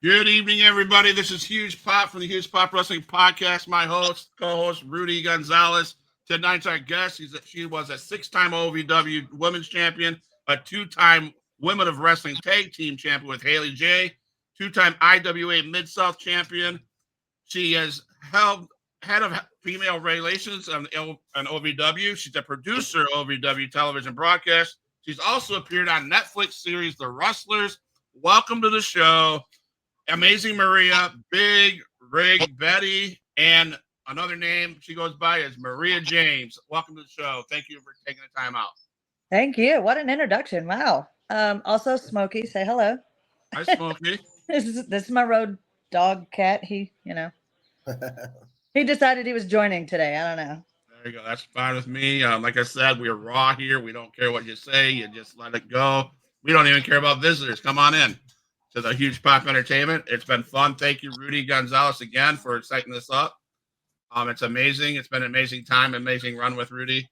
Good evening, everybody. This is Huge Pop from the Huge Pop Wrestling Podcast. My host, co-host, Rudy Gonzalez. Tonight's our guest. She was a six-time OVW Women's Champion, a two-time Women of Wrestling Tag Team Champion with Haley J, two-time IWA Mid-South Champion. She has held head of female relations on OVW. She's a producer of OVW television broadcast. She's also appeared on Netflix series The Rustlers. Welcome to the show. Amazing Maria, Big Rig Betty, and another name she goes by is Maria James. Welcome to the show. Thank you for taking the time out. Thank you. What an introduction. Wow. Also, Smokey, say hello. Hi, Smokey. This is my road dog cat. He decided he was joining today. I don't know. There you go. That's fine with me. Like I said, we are raw here. We don't care what you say. You just let it go. We don't even care about visitors. Come on in to the Huge Pop Entertainment. It's been fun. Thank you, Rudy Gonzalez, again for setting this up. It's amazing. It's been an amazing time, amazing run with Rudy.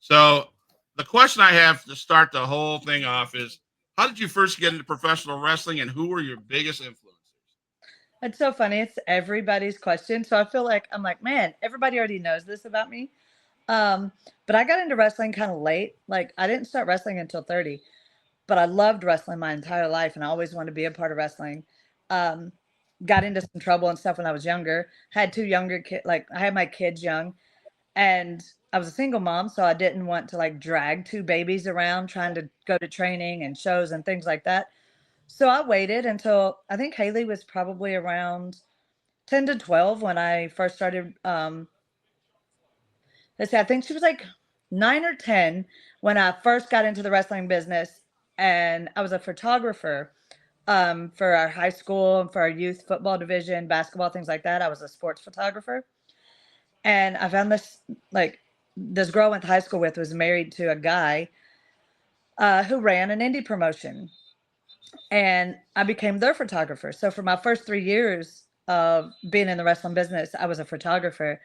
So the question I have to start the whole thing off is, how did you first get into professional wrestling, and who were your biggest influencers? It's so funny. It's everybody's question. So I feel like I'm like, man, everybody already knows this about me. But I got into wrestling kind of late. Like I didn't start wrestling until 30, but I loved wrestling my entire life and I always wanted to be a part of wrestling. Um, got into some trouble and stuff when I was younger. Had two younger kids, like I had my kids young, and I was a single mom, so I didn't want to like drag two babies around trying to go to training and shows and things like that. So I waited until I think Haley was probably around 10 to 12 when I first started. Let's see, I think she was like 9 or 10 when I first got into the wrestling business. And I was a photographer for our high school and for our youth football division, basketball, things like that. I was a sports photographer. And I found this girl I went to high school with was married to a guy who ran an indie promotion. And I became their photographer. So for my first 3 years of being in the wrestling business, I was a photographer.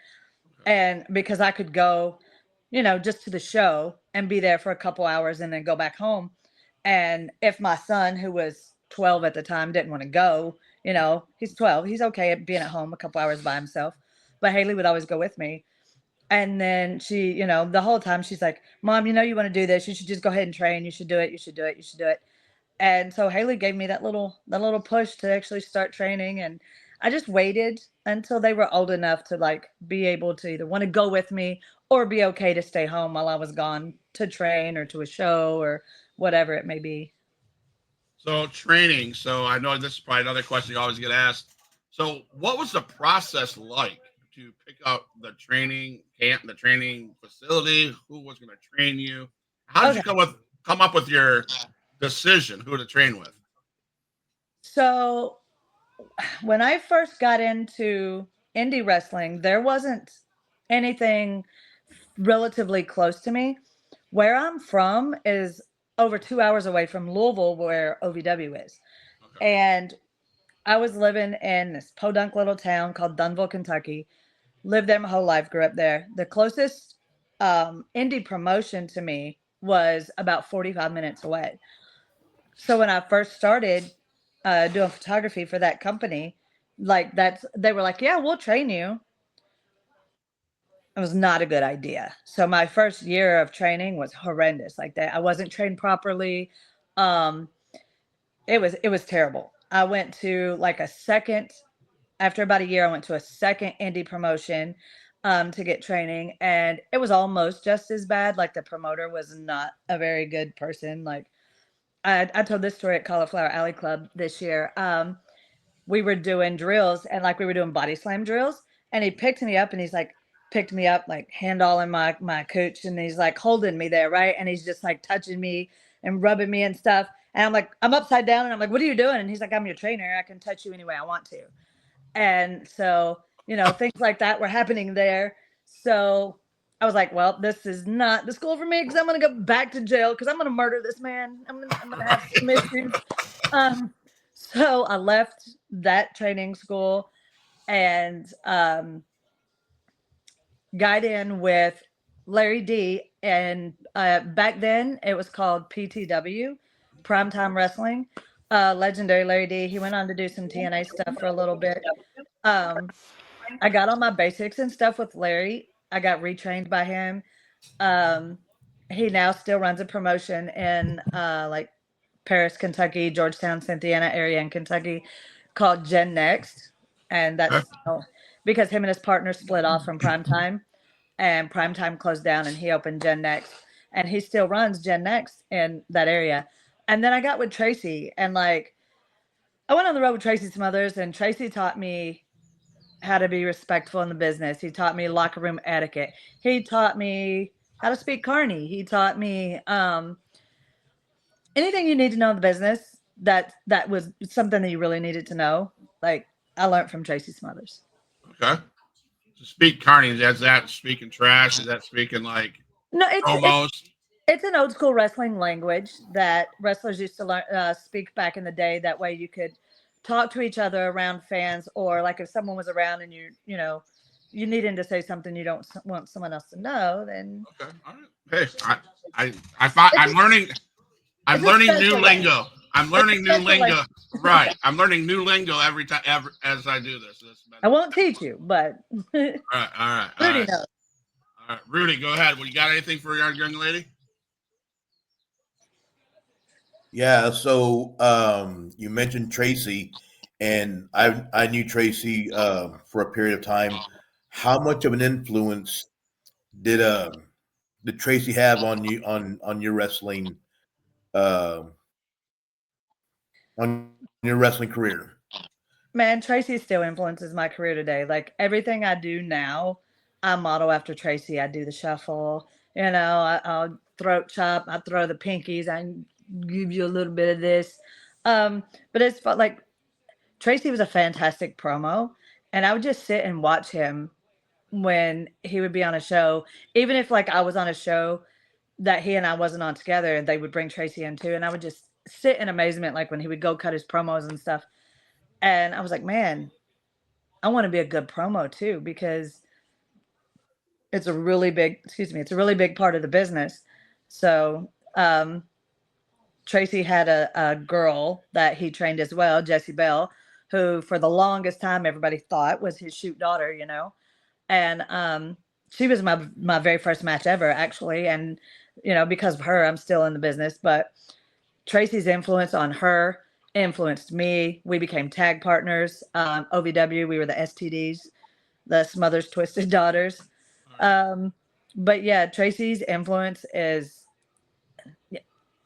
And because I could go, just to the show and be there for a couple hours and then go back home. And if my son, who was 12 at the time, didn't want to go, he's 12, he's okay at being at home a couple hours by himself. But Haley would always go with me. And then she, the whole time she's like, Mom, you want to do this. You should just go ahead and train. You should do it. You should do it. You should do it. And so Haley gave me that little push to actually start training. And I just waited until they were old enough to like be able to either want to go with me or be okay to stay home while I was gone to train or to a show or whatever it may be. So training. So I know this is probably another question you always get asked. So what was the process like to pick up the training camp, the training facility? Who was going to train you? How did you Okay. come up with your decision who to train with? So when I first got into indie wrestling, there wasn't anything relatively close to me. Where I'm from is over 2 hours away from Louisville, where OVW is. Okay. And I was living in this podunk little town called Dunville, Kentucky. Lived there my whole life, grew up there. The closest indie promotion to me was about 45 minutes away. So when I first started doing photography for that company, they were like, yeah, we'll train you. It was not a good idea. So my first year of training was horrendous. Like that, I wasn't trained properly. Um, it was terrible. I went to like a second after about a year. I went to a second indie promotion to get training, and it was almost just as bad. Like the promoter was not a very good person. Like I told this story at Cauliflower Alley Club this year. We were doing drills and like we were doing body slam drills, and he picked me up like hand all in my cooch, and he's like holding me there, right, and he's just like touching me and rubbing me and stuff, and I'm like, I'm upside down and I'm like, what are you doing? And he's like, I'm your trainer, I can touch you any way I want to. And so things like that were happening there. So I was like, well, this is not the school for me, because I'm going to go back to jail, because I'm going to murder this man. I'm gonna have some issues. um so I left that training school and got in with Larry D. And back then it was called PTW, Primetime Wrestling. Legendary Larry D. He went on to do some TNA stuff for a little bit. I got on my basics and stuff with Larry. I got retrained by him. Um, he now still runs a promotion in like Paris, Kentucky, Georgetown, Cynthiana area in Kentucky called Gen Next. And that's because him and his partner split off from Primetime, and Primetime closed down and he opened Gen Next. And he still runs Gen Next in that area. And then I got with Tracy, and like I went on the road with Tracy Smothers, and Tracy taught me how to be respectful in the business. He taught me locker room etiquette. He taught me how to speak Carney. He taught me anything you need to know in the business that was something that you really needed to know. Like I learned from Tracy Smothers. Okay. To speak Carney, is that speaking trash? Is that speaking like No, promos? It's an old school wrestling language that wrestlers used to learn, speak back in the day. That way you could talk to each other around fans, or like if someone was around and you know, you needed to say something you don't want someone else to know, then Okay. All right. Hey, I find I'm learning new lingo. I'm learning new lingo. Right. I'm learning new lingo every time as I do this. I won't teach you, but All right. Rudy knows. All right, Rudy, go ahead. Well, you got anything for our young lady? Yeah, so you mentioned Tracy, and I knew Tracy for a period of time. How much of an influence did did Tracy have on you on your wrestling uh, on your wrestling career? Man, Tracy still influences my career today. Like everything I do now, I model after Tracy. I do the shuffle, I'll throat chop, I throw the pinkies, I give you a little bit of this. But like Tracy was a fantastic promo, and I would just sit and watch him when he would be on a show, even if like I was on a show that he and I wasn't on together, they would bring Tracy in too, and I would just sit in amazement, like when he would go cut his promos and stuff. And I was like, man, I want to be a good promo too, because it's a really big, it's a really big part of the business. So, Tracy had a girl that he trained as well, Jessie Bell, who for the longest time everybody thought was his shoot daughter. And she was my very first match ever, actually. And because of her, I'm still in the business. But Tracy's influence on her influenced me. We became tag partners. OVW, we were the STDs, the Smothers Twisted Daughters. But yeah, Tracy's influence is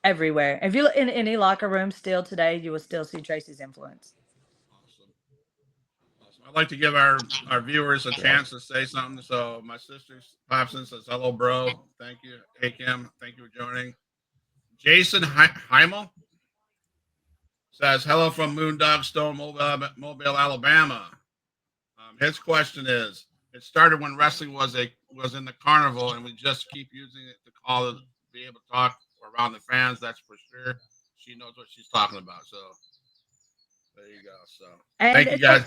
everywhere. If you look in any locker room still today, you will still see Tracy's influence. Awesome. I'd like to give our viewers a chance to say something. So my sister Popson says, hello, bro. Thank you. Hey, Kim. Thank you for joining. Jason Heimel says, hello from Moondog Stone, Mobile, Alabama. His question is, it started when wrestling was in the carnival, and we just keep using it to call it, be able to talk around the fans. That's for sure. She knows what she's talking about. So there you go. So thank you guys.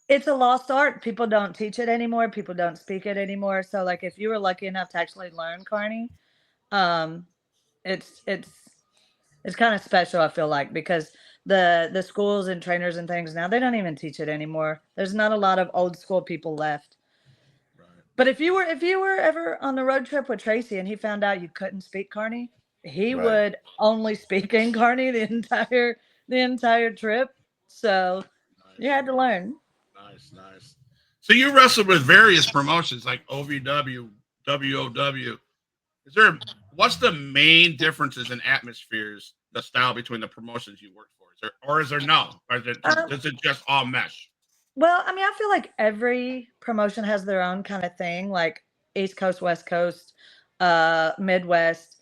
It's a lost art. People don't teach it anymore. People don't speak it anymore. So like if you were lucky enough to actually learn Carney, it's kind of special, I feel like, because the schools and trainers and things now, they don't even teach it anymore. There's not a lot of old school people left. Right. But if you were ever on the road trip with Tracy and he found out you couldn't speak Carney, he would only speak in Carney the entire trip. So you had to learn. Nice. So you wrestled with various promotions like OVW, WOW. What's the main differences in atmospheres, the style between the promotions you worked for? Is there no? Or is it just all mesh? Well, I mean, I feel like every promotion has their own kind of thing, like East Coast, West Coast, Midwest.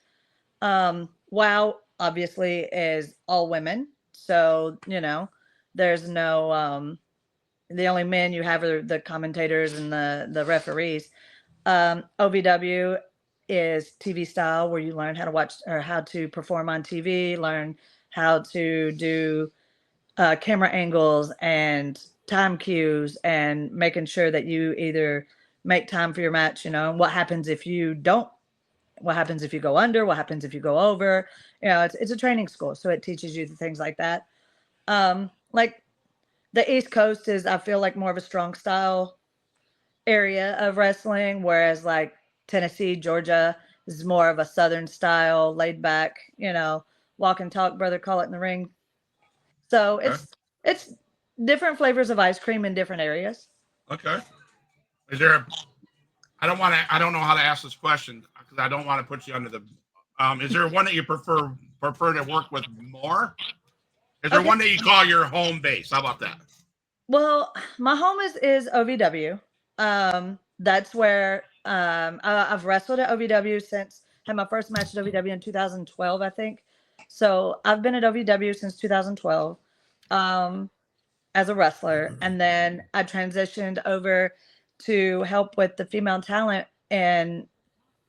WOW obviously is all women. So, there's no the only men you have are the commentators and the referees. OVW is TV style, where you learn how to watch or how to perform on TV, learn how to do camera angles and time cues, and making sure that you either make time for your match, what happens if you don't, what happens if you go under, what happens if you go over. It's a training school, so it teaches you things like that. Like the East Coast is, I feel like, more of a strong style area of wrestling, whereas like Tennessee, Georgia is more of a Southern style, laid back, walk and talk, brother, call it in the ring. So Okay. it's different flavors of ice cream in different areas. Okay. Is there I don't know how to ask this question because I don't want to put you under the. Is there one that you prefer to work with more? Is there Okay. one that you call your home base? How about that? Well, my home is OVW. That's where I've wrestled at OVW since had my first match at OVW in 2012, I think. So I've been at OVW since 2012 as a wrestler, and then I transitioned over to help with the female talent in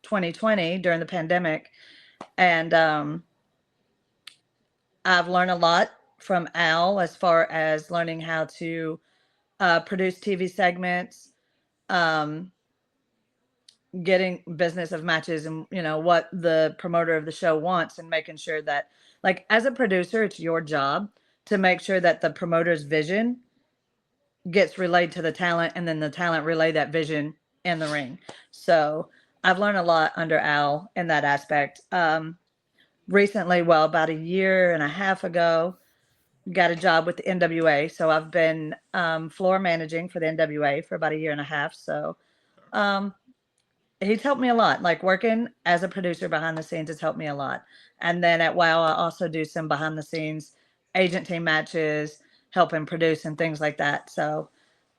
2020 during the pandemic, and I've learned a lot from Al as far as learning how to produce TV segments, um, getting business of matches, and what the promoter of the show wants, and making sure that, like, as a producer, it's your job to make sure that the promoter's vision gets relayed to the talent, and then the talent relay that vision in the ring. So I've learned a lot under Al in that aspect. Recently, well, about a year and a half ago, got a job with the NWA. So I've been floor managing for the NWA for about a year and a half. So um, he's helped me a lot. Like, working as a producer behind the scenes has helped me a lot. And then at WOW, I also do some behind the scenes agent team matches, helping produce and things like that. So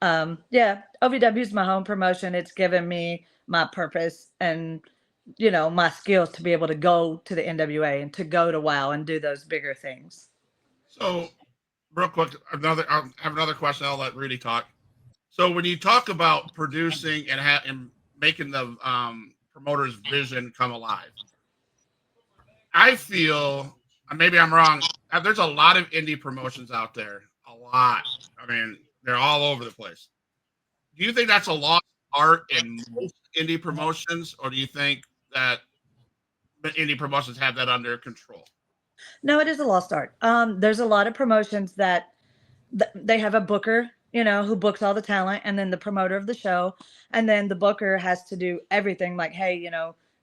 yeah, OVW is my home promotion. It's given me my purpose and my skills to be able to go to the NWA and to go to WOW and do those bigger things. So, real quick, I'll have another question. I'll let Rudy talk. So, when you talk about producing and making the promoter's vision come alive, I feel, maybe I'm wrong. There's a lot of indie promotions out there. A lot. I mean, they're all over the place. Do you think that's a lost art in most indie promotions, or do you think that indie promotions have that under control? No, it is a lost art. There's a lot of promotions that they have a booker, who books all the talent, and then the promoter of the show, and then the booker has to do everything. Like, hey,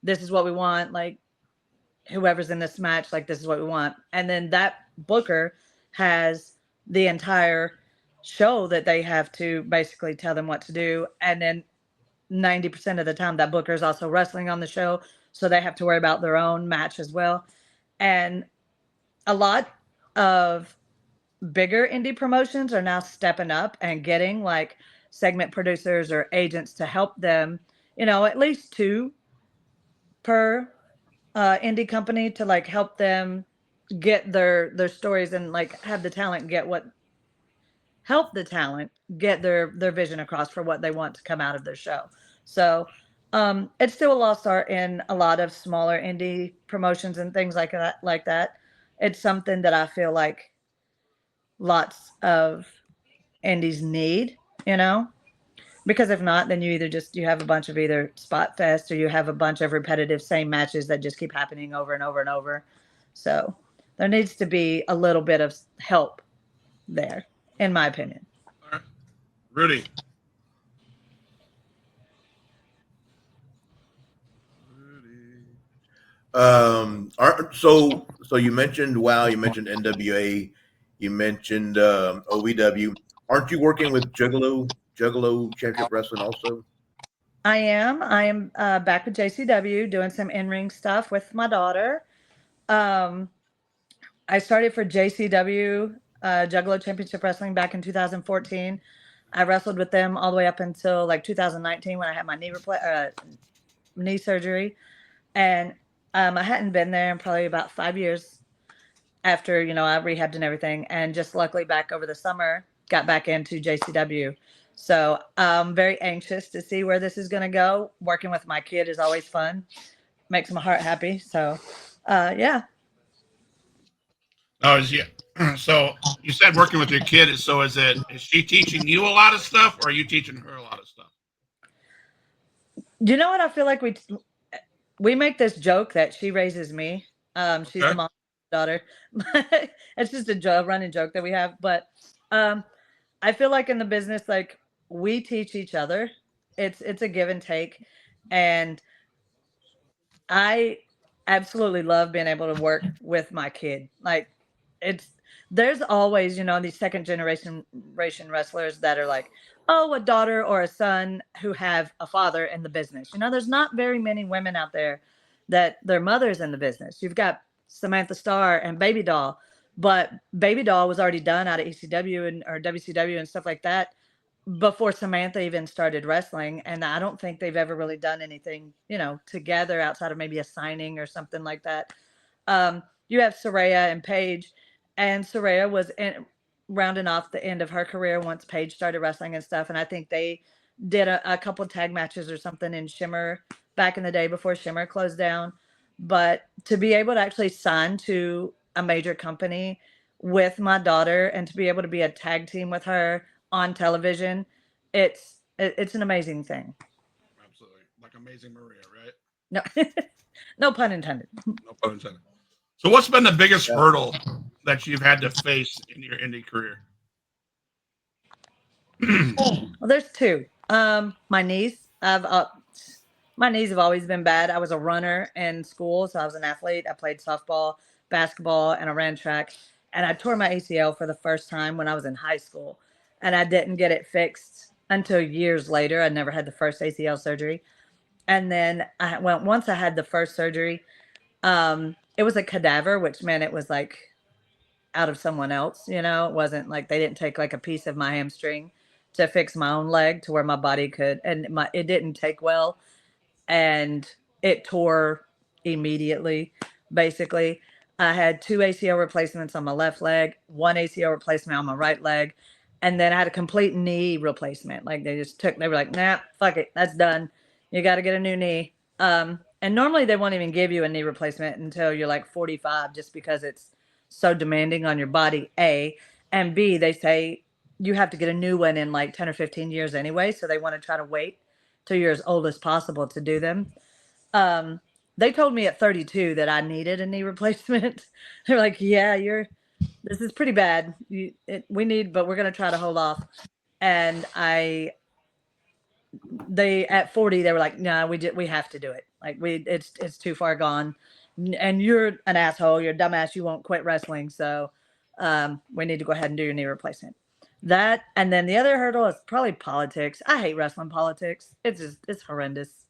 this is what we want. Like, whoever's in this match, like, this is what we want, and then that booker has the entire show that they have to basically tell them what to do, and then 90% of the time that booker is also wrestling on the show, so they have to worry about their own match as well. And a lot of bigger indie promotions are now stepping up and getting like segment producers or agents to help them, at least two per indie company, to like help them get their stories, and like have the talent help the talent get their vision across for what they want to come out of their show. So it's still a lost art in a lot of smaller indie promotions and things like that. It's something that I feel like lots of indies need, because if not, then you have a bunch of either spot fest, or you have a bunch of repetitive same matches that just keep happening over and over and over. So there needs to be a little bit of help there, in my opinion. All right. Rudy. So you mentioned WOW, you mentioned NWA, you mentioned OVW. Aren't you working with Juggalo Championship Wrestling also? I am back with JCW doing some in-ring stuff with my daughter. I started for JCW, Juggalo Championship Wrestling, back in 2014. I wrestled with them all the way up until like 2019 when I had my knee surgery. And I hadn't been there in probably about 5 years after, I rehabbed and everything. And just luckily back over the summer, got back into JCW. So I'm very anxious to see where this is going to go. Working with my kid is always fun. Makes my heart happy. So, yeah. Oh, so you said working with your kid. So is she teaching you a lot of stuff, or are you teaching her a lot of stuff? You know what? I feel like we make this joke that she raises me. She's the mom, daughter. It's just a joke, running joke that we have. But I feel like in the business, like we teach each other. It's a give and take, and I absolutely love being able to work with my kid. Like it's there's always, these second generation wrestlers that are like, oh, a daughter or a son who have a father in the business. There's not very many women out there that their mother's in the business. You've got Samantha Starr and Baby Doll, but Baby Doll was already done out of ECW and or WCW and stuff like that before Samantha even started wrestling. And I don't think they've ever really done anything, together outside of maybe a signing or something like that. You have Saraya and Paige, and Saraya was rounding off the end of her career once Paige started wrestling and stuff. And I think they did a couple tag matches or something in Shimmer back in the day before Shimmer closed down. But to be able to actually sign to a major company with my daughter and to be able to be a tag team with her on television, it's an amazing thing. Absolutely. Like Amazing Maria, right? No, no pun intended. No pun intended. So what's been the biggest hurdle that you've had to face in your indie career? Well, there's two. My knees. My knees have always been bad. I was a runner in school, so I was an athlete. I played softball, basketball, and I ran track. And I tore my ACL for the first time when I was in high school, and I didn't get it fixed until years later. I never had the first ACL surgery, and then once I had the first surgery. It was a cadaver, which meant it was like out of someone else. It wasn't like they didn't take like a piece of my hamstring to fix my own leg to where my body could, and it didn't take well, and it tore immediately. Basically, I had 2 ACL replacements on my left leg, 1 ACL replacement on my right leg, and then I had a complete knee replacement. Like they were like, nah, fuck it, that's done. You got to get a new knee. And normally they won't even give you a knee replacement until you're like 45, just because it's so demanding on your body, A. And B, they say you have to get a new one in like 10 or 15 years anyway. So they want to try to wait till you're as old as possible to do them. They told me at 32 that I needed a knee replacement. They're like, yeah, this is pretty bad. But we're going to try to hold off. And at 40 they were like, no, we have to do it. Like it's too far gone, and you're an asshole, you're a dumbass, you won't quit wrestling, so we need to go ahead and do your knee replacement. That, and then the other hurdle is probably politics. I hate wrestling politics. It's horrendous.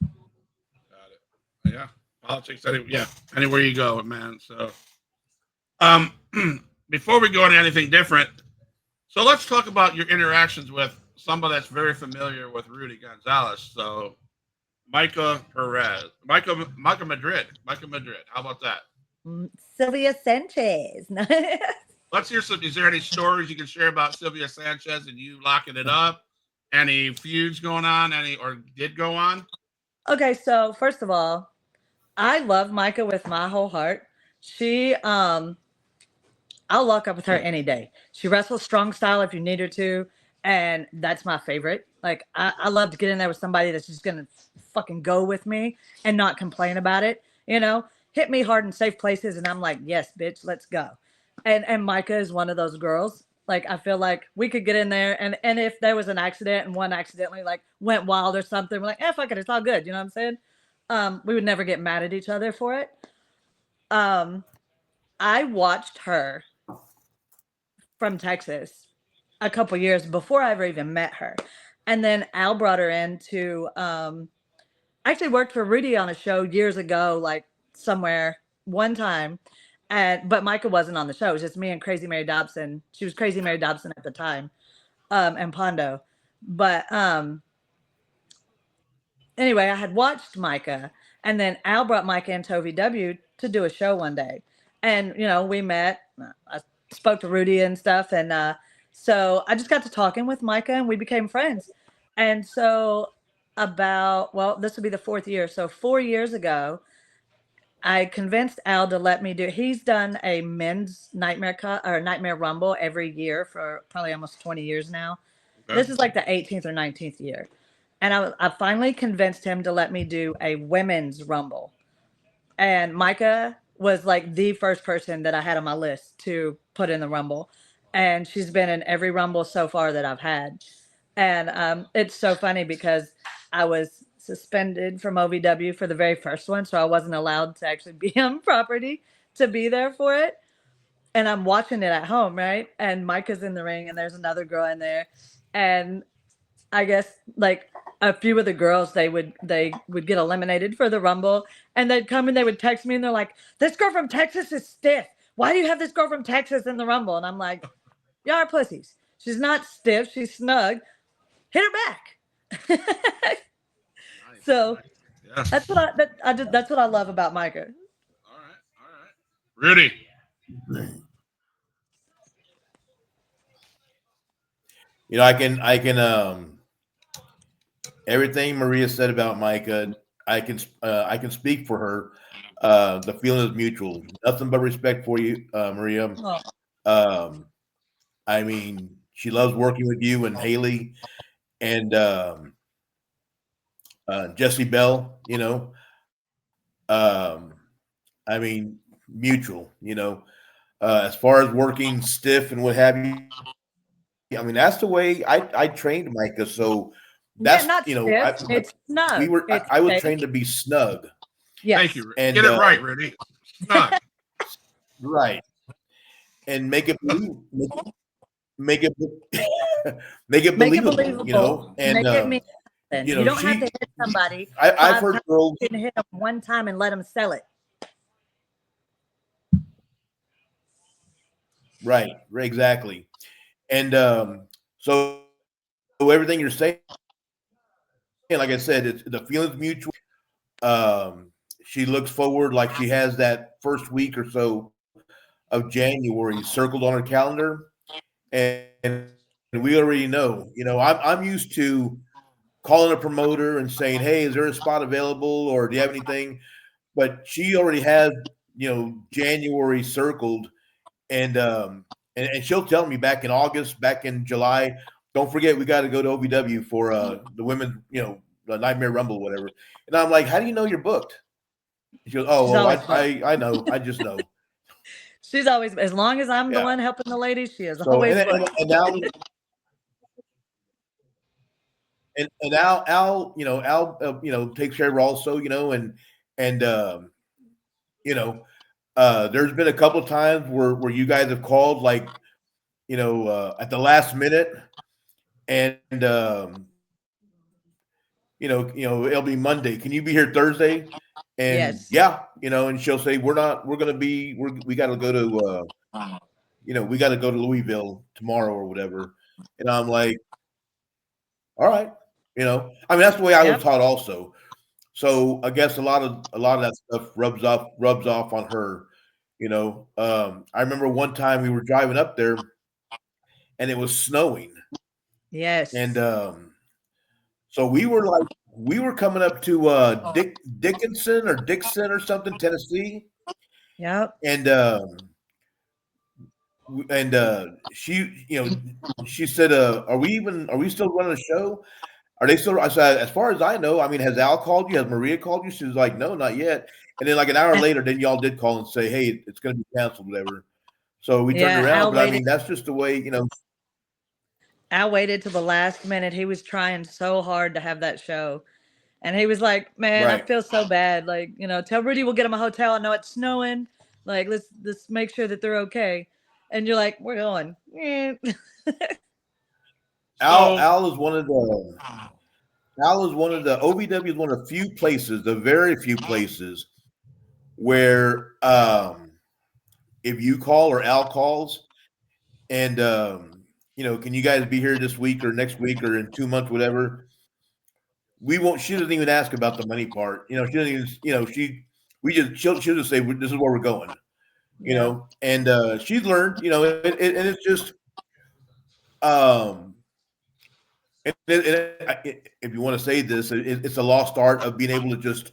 Got it. Yeah, politics. Anywhere you go, man. So before we go into anything different, so let's talk about your interactions with somebody that's very familiar with Rudy Gonzalez. So, Micah Madrid. How about that? Sylvia Sanchez. Let's hear some. Is there any stories you can share about Sylvia Sanchez and you locking it up? Any feuds going on? Or did go on? Okay, so first of all, I love Micah with my whole heart. She, I'll lock up with her any day. She wrestles strong style if you need her to. And that's my favorite. Like, I love to get in there with somebody that's just going to fucking go with me and not complain about it. Hit me hard in safe places. And I'm like, yes, bitch, let's go. And Micah is one of those girls. Like, I feel like we could get in there. And if there was an accident and one accidentally like went wild or something, we're like, fuck it, it's all good. You know what I'm saying? We would never get mad at each other for it. I watched her from Texas a couple years before I ever even met her. And then Al brought her in to actually worked for Rudy on a show years ago, like somewhere one time. But Micah wasn't on the show. It was just me and Crazy Mary Dobson. She was Crazy Mary Dobson at the time, and Pondo. But anyway, I had watched Micah, and then Al brought Micah into OVW to do a show one day. And, we met. I spoke to Rudy and stuff, and so I just got to talking with Micah and we became friends. And so this will be the 4th year. So 4 years ago, I convinced Al to let me he's done a men's Nightmare Rumble every year for probably almost 20 years now. Okay. This is like the 18th or 19th year. And I finally convinced him to let me do a women's Rumble. And Micah was like the first person that I had on my list to put in the Rumble. And she's been in every Rumble so far that I've had. And it's so funny because I was suspended from OVW for the very first one. So I wasn't allowed to actually be on property to be there for it. And I'm watching it at home, right? And Micah's in the ring and there's another girl in there. And I guess like a few of the girls they would get eliminated for the Rumble, and they'd come and they would text me and they're like, "This girl from Texas is stiff. Why do you have this girl from Texas in the Rumble?" And I'm like, "Y'all are pussies. She's not stiff. She's snug. Hit her back." So Yes. that's what that's what I love about Micah. All right. Rudy. You know, I can everything Maria said about Micah, I can speak for her. The feeling is mutual. Nothing but respect for you, Maria. Oh, I mean, she loves working with you and Haley and Jesse Bell. You know, I mean, mutual. You know, as far as working stiff and what have you. I mean, that's the way I trained Micah. So yeah, that's not stiff. It's snug. It's I was fake. trained to be snug. Yes. Thank you. And, Get it right, Rudy. Snug. Right. And make it make it make it Make it believable, believable. you know. And Make it mean something. you You, know, don't have to hit somebody. I've five heard times. girls. You can hit them one time and let them sell it. Right, exactly. And so everything you're saying, like I said, it's the feeling's mutual. She looks forward, like she has that first week or so of January circled on her calendar, and we already know. You know, I'm used to calling a promoter and saying, "Hey, is there a spot available, or do you have anything?" But she already has, you know, January circled, and she'll tell me back in August, back in July, don't forget we got to go to OVW for the women's, you know, the Nightmare Rumble, whatever. And I'm like, how do you know you're booked? She goes, oh, She's well, always I know, I just know. She's always, as long as I'm the Yeah. one helping the ladies, she is So always. and now and Al, you know, you know, takes care of her also, you know, and you know, there's been a couple of times where you guys have called, like, you know, at the last minute, and you know, it'll be Monday. Can you be here Thursday? And Yes. yeah, you know, and she'll say, we got to go to, you know, we got to go to Louisville tomorrow or whatever. And I'm like, all right, you know, I mean, that's the way I was taught also. So I guess a lot of that stuff rubs off on her, you know. I remember one time we were driving up there and it was snowing. Yes. And so we were coming up to Dickinson or something, Tennessee. Yep. And she, you know, she said, are we still running a show? Are they still? I said, as far as I know, I mean, has Al called you? Has Maria called you? She was like, no, not yet. And then like an hour later, then y'all did call and say, hey, it's going to be canceled, whatever. So we turned around, but I mean, that's just the way, you know. Al waited till the last minute. He was trying so hard to have that show. And he was like, man, I feel so bad. Like, you know, tell Rudy we'll get him a hotel. I know it's snowing. Like, let's make sure that they're okay. And you're like, we're going. Al is one of the OVW is one of the few places, the very few places where if you call or Al calls and you know, can you guys be here this week or next week or in 2 months, whatever? She doesn't even ask about the money part. You know, she doesn't even, you know, she'll just say, this is where we're going, you know, and she's learned, you know, and it's just, if you want to say this, it's a lost art of being able to just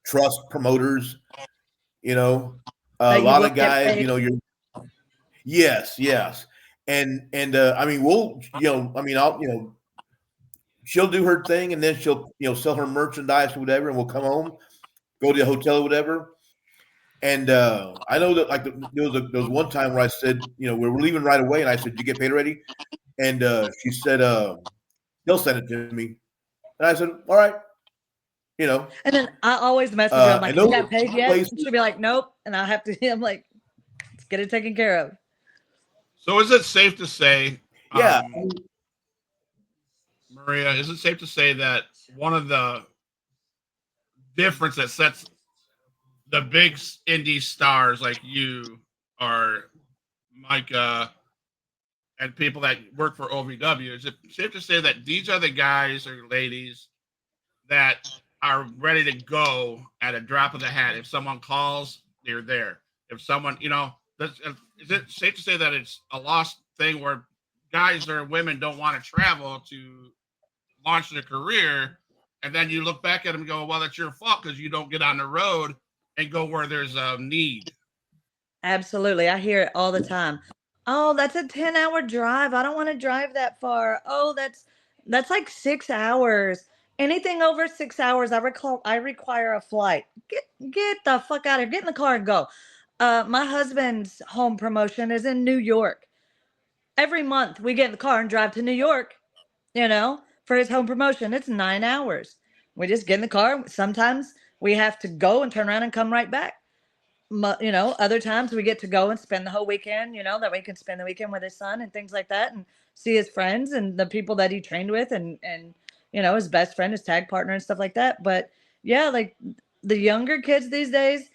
trust promoters, you know, a lot of guys, you know, yes. And I mean, I'll, you know, she'll do her thing and then she'll, you know, sell her merchandise or whatever, and we'll come home, go to the hotel or whatever. And I know that like there was one time where I said, we were leaving right away, and I said, "Did you get paid already?" And she said, "They'll send it to me." And I said, "All right." And then I always message her. I'm like, and "You those got paid yet?" places- And she'll be like, "Nope." And I have to. I'm like, "Let's get it taken care of." So is it safe to say, yeah, Maria, is it safe to say that one of the difference that sets the big indie stars like you or Micah and people that work for OVW, is it safe to say that these are the guys or ladies that are ready to go at a drop of the hat? If someone calls, they're there. If someone, is it safe to say that it's a lost thing where guys or women don't want to travel to launch their career, and then you look back at them and go, well, that's your fault because you don't get on the road and go where there's a need. Absolutely. I hear it all the time. Oh, that's a 10-hour drive. I don't want to drive that far. Oh, that's like 6 hours. Anything over 6 hours, I require a flight. Get the fuck out of here. Get in the car and go. My husband's home promotion is in New York. Every month we get in the car and drive to New York, for his home promotion. It's 9 hours. We just get in the car. Sometimes we have to go and turn around and come right back. Other times we get to go and spend the whole weekend, that we can spend the weekend with his son and things like that and see his friends and the people that he trained with and his best friend, his tag partner and stuff like that. But yeah, like the younger kids these days,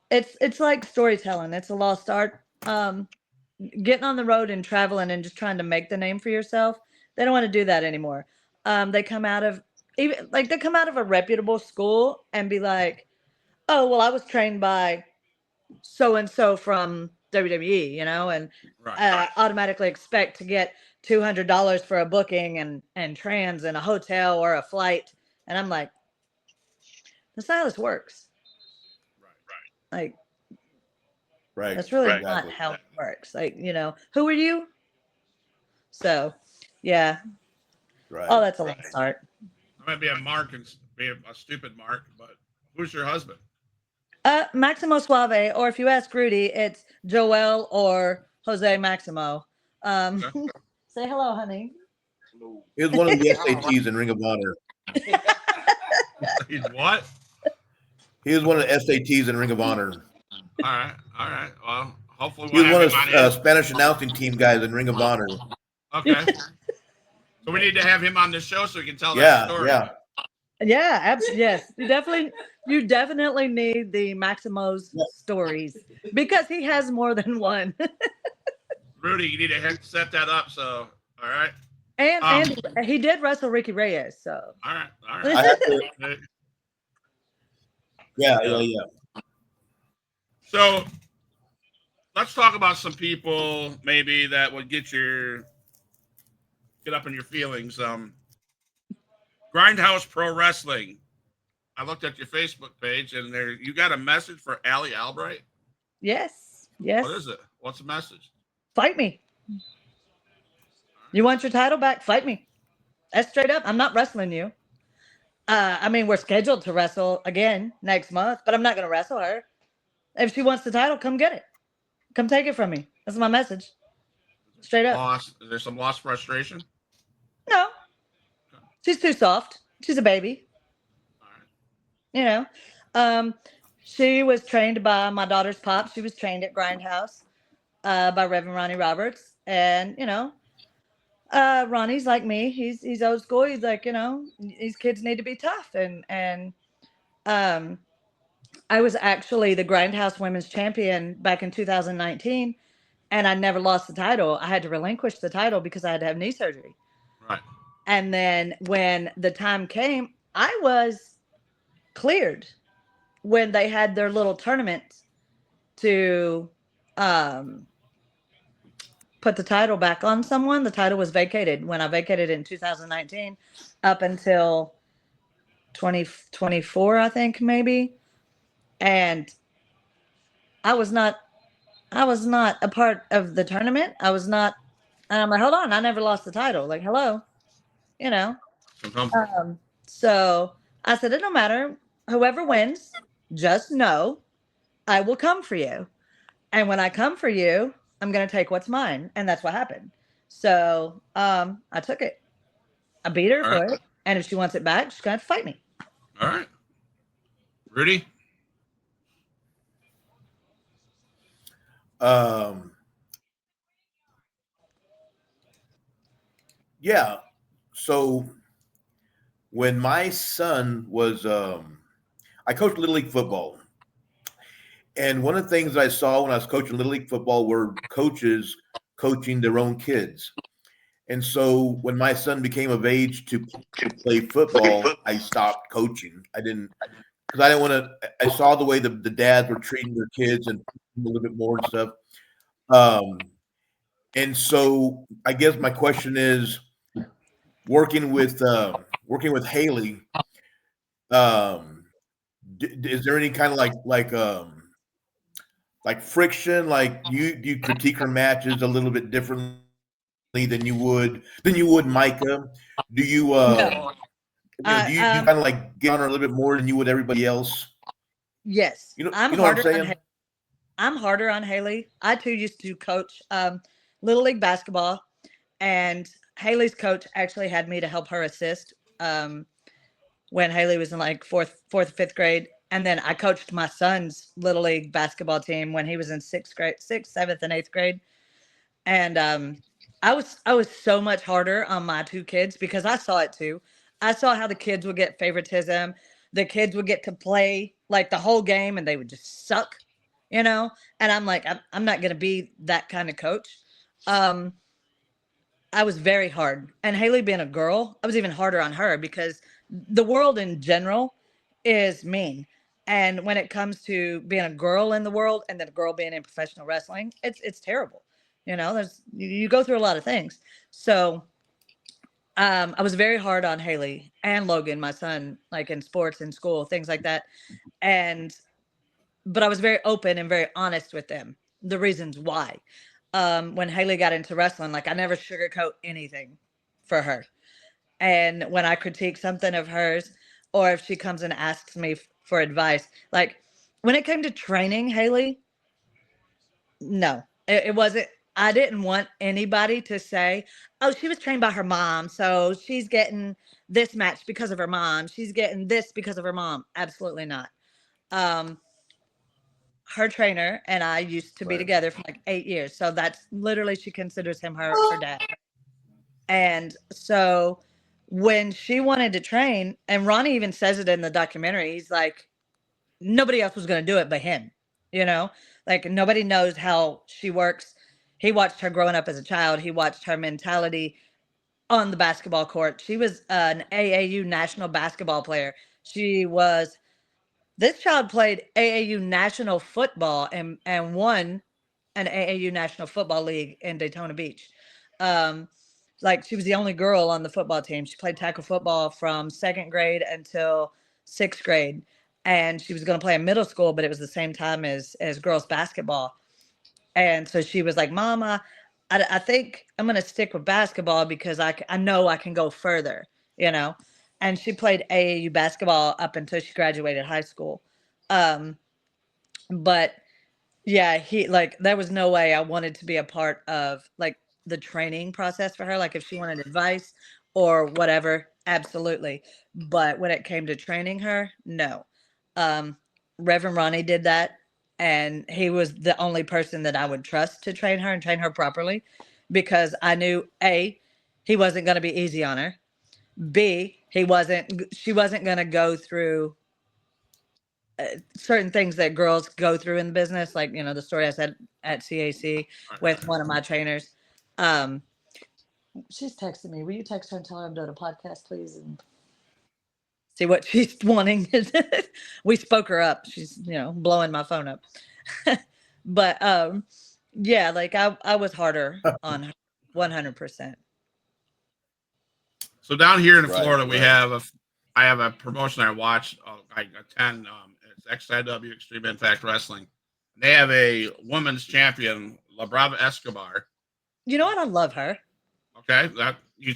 it's like storytelling. It's a lost art. Getting on the road and traveling and just trying to make the name for yourself. They don't want to do that anymore. They come out of a reputable school and be like, oh, well, I was trained by so and so from WWE, and Right. automatically expect to get $200 for a booking and trans and a hotel or a flight. And I'm like, that's not how this works. Like, right. that's really Exactly. not how it works. Like, who are you? So, yeah. Right. Oh, that's a lost art. I might be a mark and be a stupid mark, but who's your husband? Maximo Suave, or if you ask Rudy, it's Joel or Jose Maximo. Okay. Say hello, honey. He was one of the SATs in Ring of Honor. He's what? He was one of the SATs in Ring of Honor. All right. Well, hopefully He was one of him on the in. Spanish announcing team guys in Ring of Honor. Okay. So we need to have him on the show so we can tell that Yeah, story. Yeah, absolutely. Yes, you definitely need the Maximo's stories because he has more than one. Rudy, you need to set that up. So, all right. And he did wrestle Ricky Reyes. So. All right. I have to, yeah. So let's talk about some people maybe that would get up in your feelings. Grindhouse Pro Wrestling. I looked at your Facebook page and there you got a message for Ali Albright. Yes. What is it? What's the message? Fight me. You want your title back? Fight me. That's straight up. I'm not wrestling you. We're scheduled to wrestle again next month, but I'm not going to wrestle her. If she wants the title, come get it. Come take it from me. That's my message. Straight up. Is there some lost frustration? No. She's too soft. She's a baby. All right. She was trained by my daughter's pop. She was trained at Grindhouse by Reverend Ronnie Roberts. And, Ronnie's like me. He's old school. He's like, these kids need to be tough. And I was actually the Grindhouse Women's Champion back in 2019, and I never lost the title. I had to relinquish the title because I had to have knee surgery. Right. And then when the time came, I was cleared when they had their little tournament to put the title back on someone. The title was vacated when I vacated in 2019 up until 2024, I think, maybe. And I was not a part of the tournament. And I'm like, hold on, I never lost the title. Like, hello, So I said, it don't matter. Whoever wins, just know I will come for you. And when I come for you, I'm going to take what's mine. And that's what happened. So I took it. I beat her All for right. it. And if she wants it back, she's going to have to fight me. All right. Rudy? Yeah. So when my son was, I coached Little League football. And one of the things I saw when I was coaching Little League football were coaches coaching their own kids. And so when my son became of age to play football, I stopped coaching. I didn't want to. I saw the way the dads were treating their kids and a little bit more and stuff. And so I guess my question is, working with Haley, is there any kind of like friction? Like do you critique her matches a little bit differently than you would Micah? Do you No. do you kind of like get on her a little bit more than you would everybody else? Yes. You know I'm what I'm harder on saying? Haley. I'm harder on Haley. I too used to coach Little League basketball, and Haley's coach actually had me to help her assist when Haley was in like fourth, fifth grade. And then I coached my son's Little League basketball team when he was in sixth, seventh, and eighth grade. And I was so much harder on my two kids because I saw it too. I saw how the kids would get favoritism. The kids would get to play like the whole game and they would just suck, you know? And I'm like, I'm not going to be that kind of coach. I was very hard. And Haley being a girl, I was even harder on her because the world in general is mean. And when it comes to being a girl in the world and then a girl being in professional wrestling, it's terrible. You know, you go through a lot of things. So I was very hard on Haley and Logan, my son, like in sports and school, things like that. But I was very open and very honest with them, the reasons why. When Haley got into wrestling, like I never sugarcoat anything for her. And when I critique something of hers, or if she comes and asks me for advice, like when it came to training Haley, no, it wasn't. I didn't want anybody to say, oh, she was trained by her mom, so she's getting this match because of her mom. She's getting this because of her mom. Absolutely not. Um, her trainer and I used to be Right. together for like 8 years. So that's literally, she considers him her dad. And so when she wanted to train, and Ronnie even says it in the documentary, he's like, nobody else was going to do it but him, you know, like nobody knows how she works. He watched her growing up as a child. He watched her mentality on the basketball court. She was an AAU national basketball player. This child played AAU national football and won an AAU national football league in Daytona Beach. Like she was the only girl on the football team. She played tackle football from second grade until sixth grade. And she was going to play in middle school, but it was the same time as girls basketball. And so she was like, Mama, I think I'm going to stick with basketball because I know I can go further, you know? And she played AAU basketball up until she graduated high school. But yeah, there was no way I wanted to be a part of like the training process for her. Like if she wanted advice or whatever, absolutely. But when it came to training her, no. Reverend Ronnie did that. And he was the only person that I would trust to train her and train her properly because I knew A, he wasn't going to be easy on her. B, she wasn't going to go through certain things that girls go through in the business. Like, you know, the story I said at CAC with one of my trainers. She's texting me. Will you text her and tell her I'm doing a podcast, please? And see what she's wanting. We spoke her up. She's, you know, blowing my phone up. But yeah, like I was harder on her 100%. So down here in Right, Florida, right. I have a promotion I watch. I attend. It's XIW Extreme Impact Wrestling. They have a women's champion, La Brava Escobar. You know what? I love her. Okay,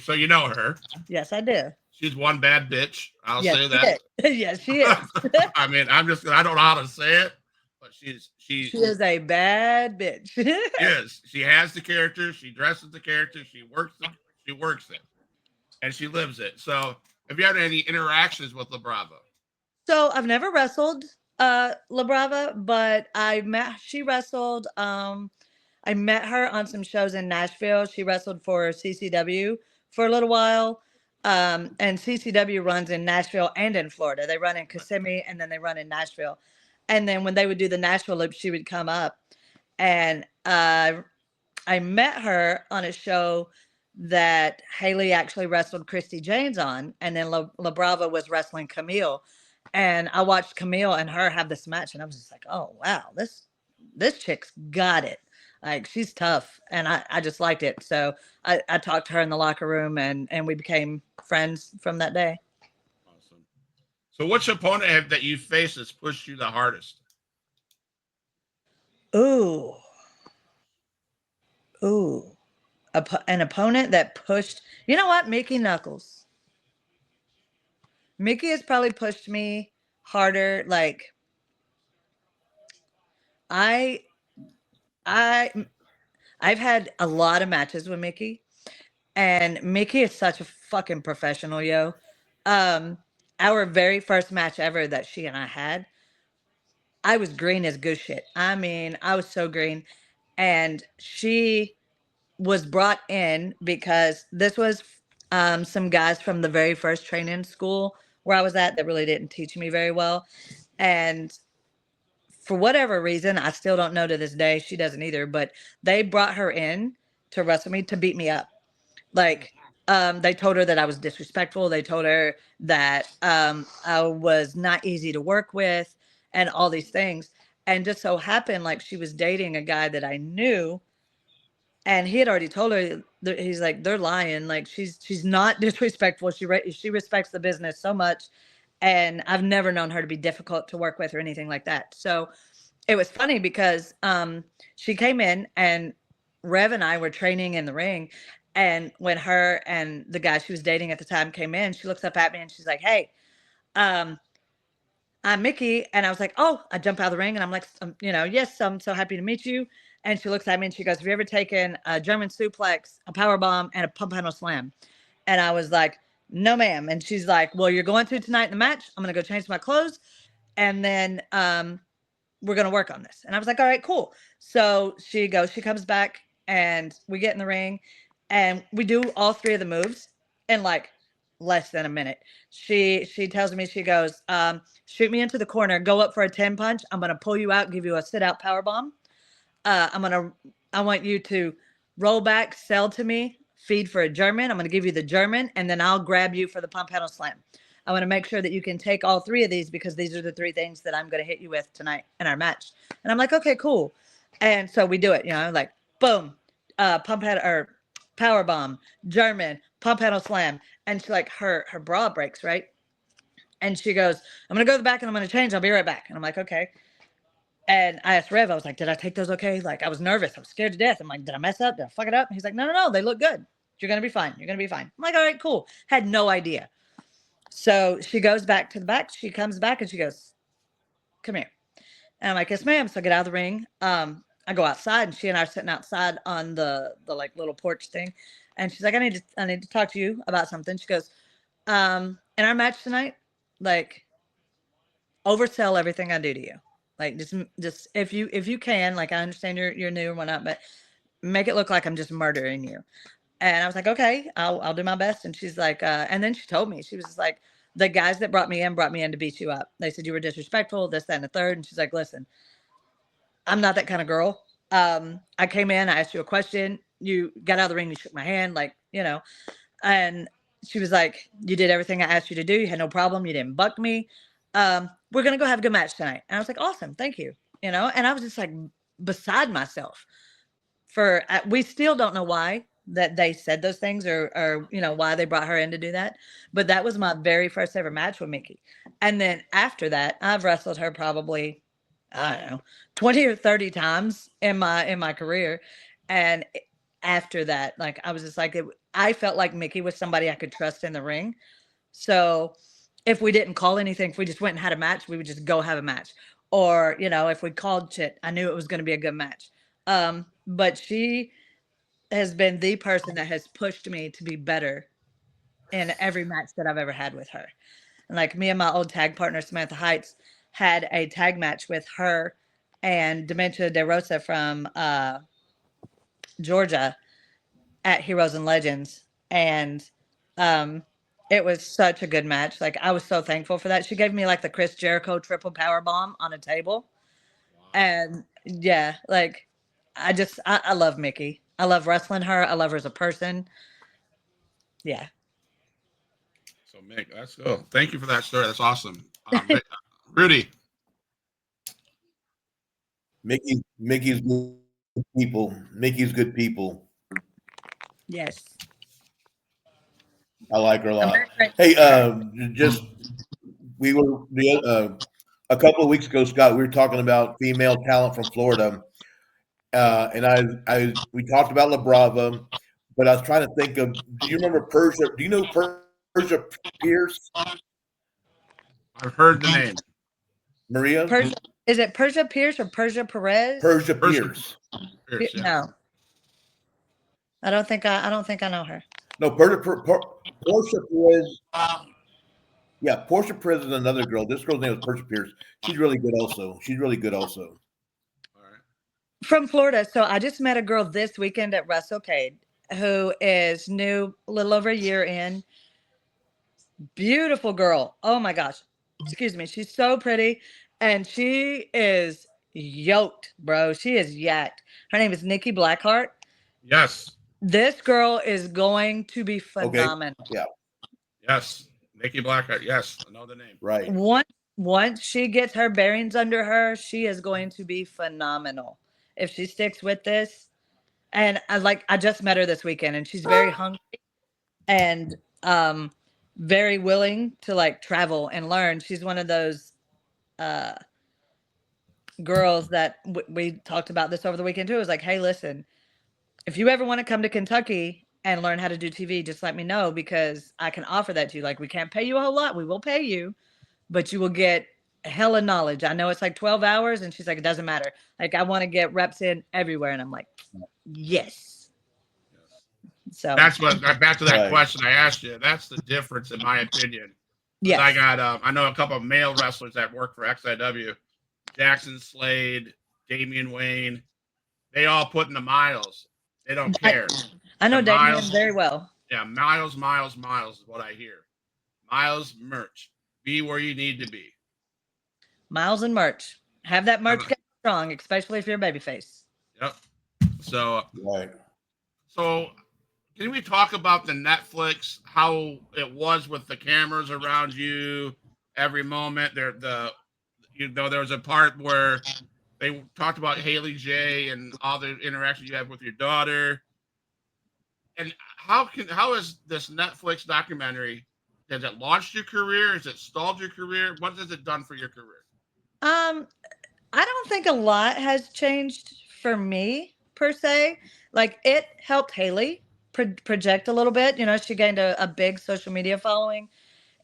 so you know her. Yes, I do. She's one bad bitch. I'll Yes, say that. yes, she is. I mean, I don't know how to say it, but but she She is a bad bitch. is. She has the character. She dresses the character. She works it, and she lives it. So, have you had any interactions with La Brava? So I've never wrestled La Brava, but she wrestled I met her on some shows in Nashville. She wrestled for CCW for a little while. And CCW runs in Nashville and in Florida. They run in Kissimmee and then they run in Nashville. And then when they would do the Nashville loop, she would come up. And I met her on a show that Haley actually wrestled Christy James on. And then La Brava was wrestling Camille. And I watched Camille and her have this match. And I was just like, oh, wow, this chick's got it. Like, she's tough, and I just liked it. So I talked to her in the locker room, and we became friends from that day. Awesome. So, which opponent that you faced has pushed you the hardest? Ooh, an opponent that pushed. You know what? Mickey Knuckles. Mickey has probably pushed me harder. Like, I've had a lot of matches with Mickey, and Mickey is such a fucking professional, yo. Our very first match ever that she and I had, I was green as goose shit. I mean, I was so green. And she was brought in because this was some guys from the very first training school where I was at that really didn't teach me very well. And for whatever reason, I still don't know to this day, she doesn't either, but they brought her in to wrestle me to beat me up. Like, they told her that I was disrespectful. They told her that I was not easy to work with and all these things. And just so happened, like, she was dating a guy that I knew, and he had already told her, he's like, they're lying. Like, she's not disrespectful. She respects the business so much. And I've never known her to be difficult to work with or anything like that. So it was funny because she came in and Rev and I were training in the ring. And when her and the guy she was dating at the time came in, she looks up at me and she's like, hey, I'm Mickey. And I was like, oh, I jump out of the ring and I'm like, yes, I'm so happy to meet you. And she looks at me and she goes, have you ever taken a German suplex, a power bomb, and a pump handle slam? And I was like, no, ma'am. And she's like, well, you're going to tonight in the match. I'm going to go change my clothes. And then we're going to work on this. And I was like, all right, cool. So she comes back and we get in the ring and we do all three of the moves in like less than a minute. She tells me, she goes, shoot me into the corner, go up for a 10 punch. I'm going to pull you out, give you a sit out power bomb. I want you to roll back, sell to me, feed for a German. I'm going to give you the German, and then I'll grab you for the pump handle slam. I want to make sure that you can take all three of these because these are the three things that I'm going to hit you with tonight in our match. And I'm like, okay, cool. And so we do it, like boom, pump handle or power bomb, German, pump handle slam. And she like her bra breaks, right? And she goes, I'm going to go to the back and I'm going to change. I'll be right back. And I'm like, okay. And I asked Rev, I was like, did I take those okay? Like, I was nervous. I was scared to death. I'm like, did I mess up? Did I fuck it up? And he's like, no, they look good. You're going to be fine. You're going to be fine. I'm like, all right, cool. Had no idea. So she goes back to the back. She comes back and she goes, come here. And I'm like, yes, ma'am. So I get out of the ring. I go outside and she and I are sitting outside on the like little porch thing. And she's like, I need to talk to you about something. She goes, in our match tonight, like, oversell everything I do to you. Like, just if you can, like, I understand you're new and whatnot, but make it look like I'm just murdering you. And I was like, okay, I'll do my best. And she's like, and then she told me, she was just like, the guys that brought me in to beat you up. They said you were disrespectful, this, that, and the third. And she's like, listen, I'm not that kind of girl. I came in, I asked you a question. You got out of the ring, you shook my hand, like, and she was like, you did everything I asked you to do. You had no problem. You didn't buck me. We're going to go have a good match tonight. And I was like, awesome. Thank you. And I was just like beside myself we still don't know why that they said those things or why they brought her in to do that. But that was my very first ever match with Mickey. And then after that, I've wrestled her probably, I don't know, 20 or 30 times in my career. And after that, like, I was just like, I felt like Mickey was somebody I could trust in the ring. So if we didn't call anything, if we just went and had a match, we would just go have a match. or, you know, if we called shit, I knew it was going to be a good match. But she has been the person that has pushed me to be better in every match that I've ever had with her. And like me and my old tag partner, Samantha Heights, had a tag match with her and Dementia De Rosa from Georgia at Heroes and Legends. And it was such a good match. Like, I was so thankful for that. She gave me like the Chris Jericho triple power bomb on a table. And yeah, like, I love Mickey. I love wrestling her. I love her as a person. Yeah. So, Mick, let's go. Thank you for that story. That's awesome. Rudy. Mickey's good people. Mickey's good people. Yes. I like her a I'm lot. very grateful. Hey, just we were a couple of weeks ago, Scott. We were talking about female talent from Florida, and we talked about La Brava, but I was trying to think of. Do you remember Persia? Do you know Persia Pierce? I've heard the name. Maria? Is it Persia Pierce or Persia Perez? Persia Pierce. Pierce, yeah. No. I don't think I know her. No, Portia Perez. Yeah, Portia Perez is another girl. This girl's name is Portia Pierce. She's really good also. All right. From Florida. So I just met a girl this weekend at WrestleCade who is new, a little over a year in. Beautiful girl. Oh my gosh. Excuse me. She's so pretty. And she is yoked, bro. She is yacked. Her name is Nikki Blackheart. Yes. This girl is going to be phenomenal. Okay. Yeah. Yes. Nikki Blackheart. Yes. I know the name. Right. Once she gets her bearings under her, she is going to be phenomenal if she sticks with this. And I just met her this weekend, and she's very hungry and very willing to like travel and learn. She's one of those girls that we talked about this over the weekend too. It was like, hey, listen, if you ever want to come to Kentucky and learn how to do TV, just let me know, because I can offer that to you. Like, we can't pay you a whole lot. We will pay you, but you will get hella knowledge. I know it's like 12 hours. And she's like, it doesn't matter. Like, I want to get reps in everywhere. And I'm like, yes. So That's what, back to that Right. question I asked you. That's the difference, in my opinion. yes. I got, I know a couple of male wrestlers that work for XIW. Jackson Slade, Damian Wayne. They all put in the miles. They don't care. I know the Damian miles- very well. Yeah, miles is what I hear. Miles merch. Be where you need to be. Miles and merch. Have that merch get strong, especially if you're a babyface. Yep. So, Right. Can we talk about the Netflix, how it was with the cameras around you every moment? There was a part where they talked about Haley J and all the interactions you have with your daughter. And how is this Netflix documentary, has it launched your career? Has it stalled your career? What has it done for your career? I don't think a lot has changed for me per se. Like, it helped Haley project a little bit. You know, she gained a big social media following.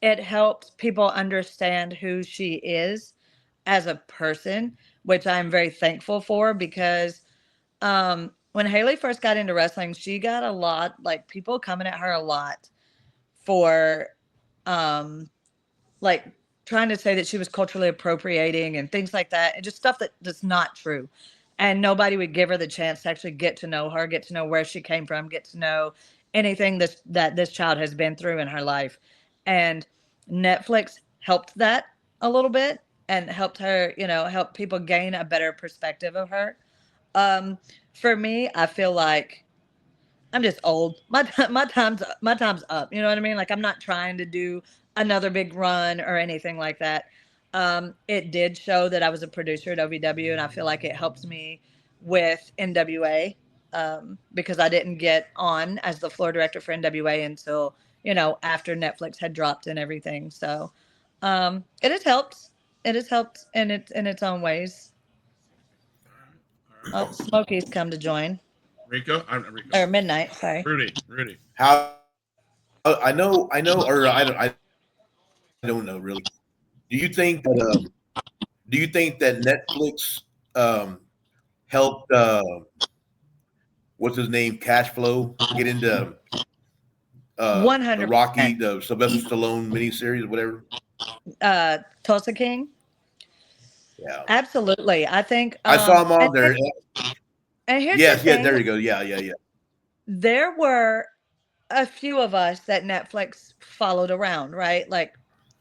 It helped people understand who she is as a person, which I'm very thankful for, because when Haley first got into wrestling, she got a lot, like, people coming at her a lot for like trying to say that she was culturally appropriating and things like that, and just stuff that's not true. And nobody would give her the chance to actually get to know her, get to know where she came from, get to know anything that this child has been through in her life. And Netflix helped that a little bit and helped her, you know, help people gain a better perspective of her. For me, I feel like I'm just old. My time's up. You know what I mean? Like, I'm not trying to do another big run or anything like that. It did show that I was a producer at OVW, and I feel like it helped me with NWA, because I didn't get on as the floor director for NWA until, you know, after Netflix had dropped and everything. So it has helped. It has helped in its own ways. Oh, Smokey's come to join. Rico? I'm Rico. Or Midnight, sorry. Rudy. How? I know, or I don't know really. Do you think that Do you think that Netflix helped what's his name, Cash Flow, get into the 100%. Rocky, the Sylvester Stallone miniseries, or whatever? Tulsa King. Yeah, Absolutely. I think I saw him on and, there. and here's the Yes, yeah, thing, there you go. Yeah, yeah, yeah. there were a few of us that Netflix followed around, right? Like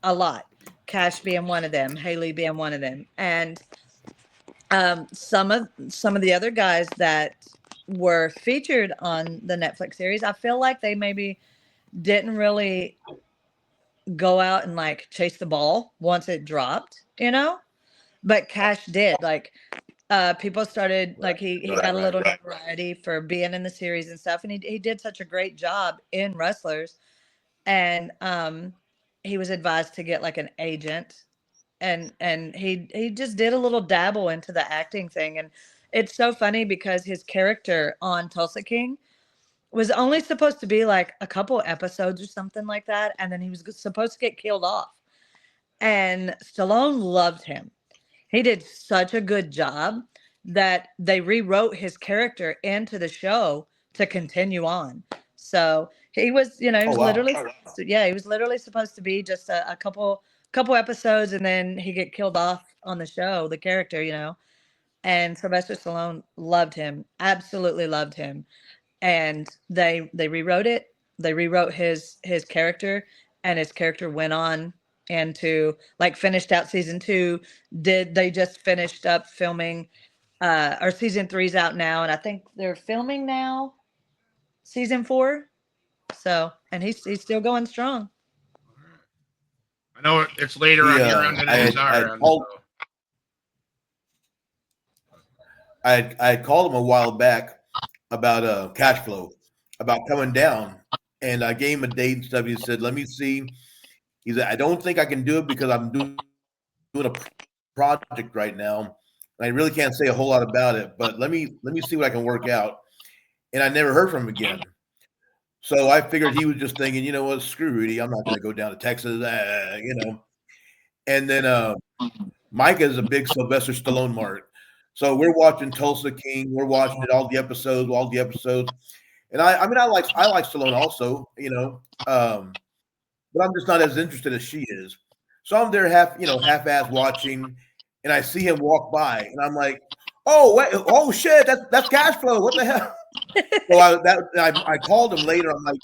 a lot. Cash being one of them, Haley being one of them. And some of the other guys that were featured on the Netflix series, I feel like they maybe didn't really go out and like chase the ball once it dropped, you know? But Cash did. Like people started like he got a little notoriety for being in the series and stuff, and he did such a great job in Wrestlers. And he was advised to get like an agent, and he just did a little dabble into the acting thing. And it's so funny because his character on Tulsa King was only supposed to be like a couple episodes or something like that, and then he was supposed to get killed off. And Stallone loved him. He did such a good job that they rewrote his character into the show to continue on. So he was, you know, he Oh was wow. literally, yeah, he was literally supposed to be just a couple episodes, and then he get killed off on the show, the character, you know. And Sylvester Stallone loved him, absolutely loved him, and they rewrote it. They rewrote his character, and his character went on and to like finished out season 2. Did they just finished up filming or season 3's out now, and I think they're filming now season 4. So, and he's still going strong. I know it's later He, on your end than I it is had, I our had end. called, So. I had called him a while back about Cash Flow, about coming down, and I gave him a date and stuff. He said, "Let me see." He said, "I don't think I can do it because I'm doing a project right now. I really can't say a whole lot about it, but let me see what I can work out." And I never heard from him again. So I figured he was just thinking, you know what, screw Rudy, I'm not going to go down to Texas, you know. And then Mike is a big Sylvester Stallone mark. So we're watching Tulsa King. We're watching it, all the episodes. And I mean, I like Stallone also, you know, but I'm just not as interested as she is. So I'm there half-ass watching, and I see him walk by, and I'm like, oh, wait, oh shit, that's Cash Flow. What the hell? So I called him later. I'm like,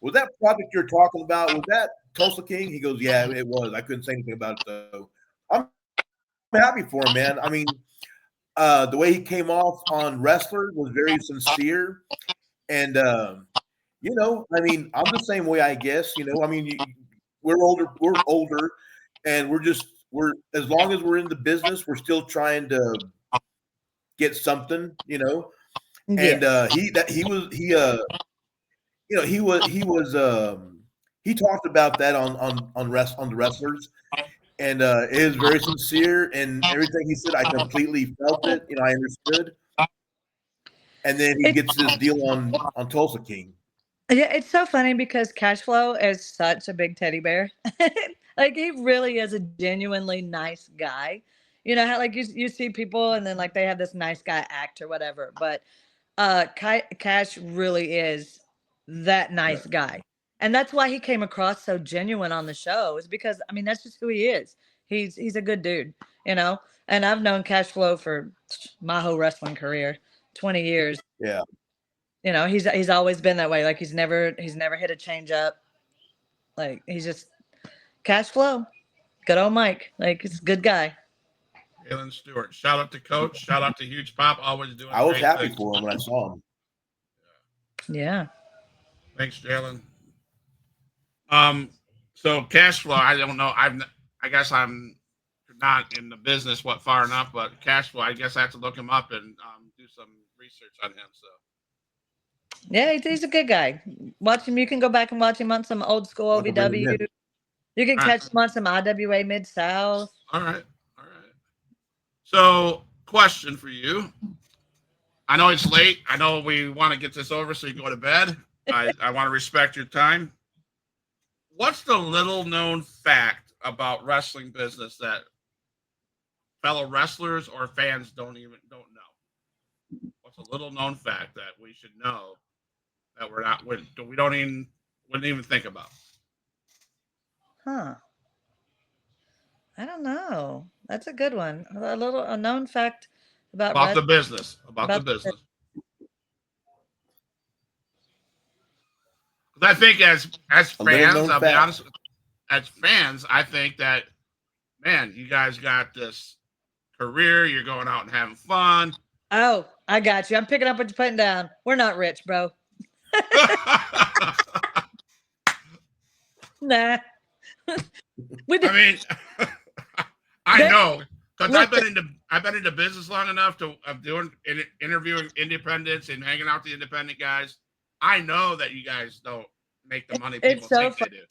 was that project you're talking about? Was that Tulsa King? He goes, yeah, it was. I couldn't say anything about it though. I'm happy for him, man. I mean, the way he came off on Wrestler was very sincere, and you know, I mean, I'm the same way, I guess. You know, I mean, we're older, and we're as long as we're in the business, we're still trying to get something, you know. And Yes. he talked about that on the Wrestlers, and it is very sincere, and everything he said, I completely felt it. You know, I understood. And then he It, gets this deal on Tulsa King. yeah, it's so funny because Cash Flow is such a big teddy bear. Like he really is a genuinely nice guy. You know how like you see people and then like they have this nice guy act or whatever, but Cash really is that Yeah. nice guy. And that's why he came across so genuine on the show, is because I mean that's just who he is. He's a good dude, you know. And I've known Cash Flow for my whole wrestling career, 20 years. Yeah. You know, he's always been that way. Like he's never hit a change up. Like he's just Cash Flow. Good old Mike. Like he's a good guy. Jalen Stewart. Shout out to Coach. Shout out to Huge Pop. Always doing I was great happy things. for him when I saw him. Yeah. Thanks, Jalen. So cash flow. I don't know. I guess I'm not in the business far enough, but cash flow. I guess I have to look him up and do some research on him. So. Yeah, he's a good guy. Watch him. You can go back and watch him on some old school I'll have to bring him OVW. in. You can All right. catch him on some IWA Mid South. All right. All right. So, question for you. I know it's late. I know we want to get this over so you go to bed. I want to respect your time. What's the little known fact about wrestling business that fellow wrestlers or fans don't know? What's a little known fact that we should know that we wouldn't even think about? Huh. I don't know. That's a good one. A known fact about About the business. About the about the business. I think as A little fans, known I'll be fact. honest. As fans, I think that, man, you guys got this career. You're going out and having fun. Oh, I got you. I'm picking up what you're putting down. We're not rich, bro. Nah. We did. I mean, I There- know because Listen. I've been into business long enough to of doing interviewing independents and hanging out with the independent guys. I know that you guys don't make the money It's people so think fun. they do.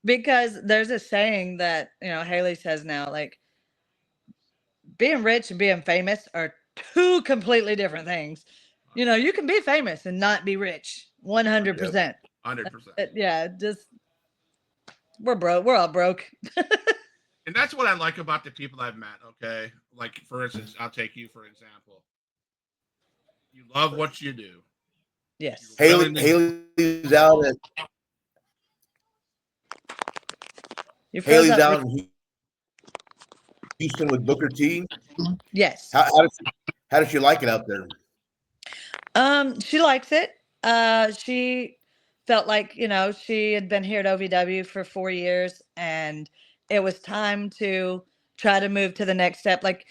Because there's a saying that, Haley says now, like, being rich and being famous are two completely different things. You can be famous and not be rich. 100%. 100%. Yeah, just we're broke. We're all broke. And that's what I like about the people I've met. Okay, like for instance, I'll take you for example. You love what you do. Yes. Haley's out at You froze Haley's up. out in Houston with Booker T. Yes. How does she like it out there? She likes it. She felt like, she had been here at OVW for 4 years and it was time to try to move to the next step. Like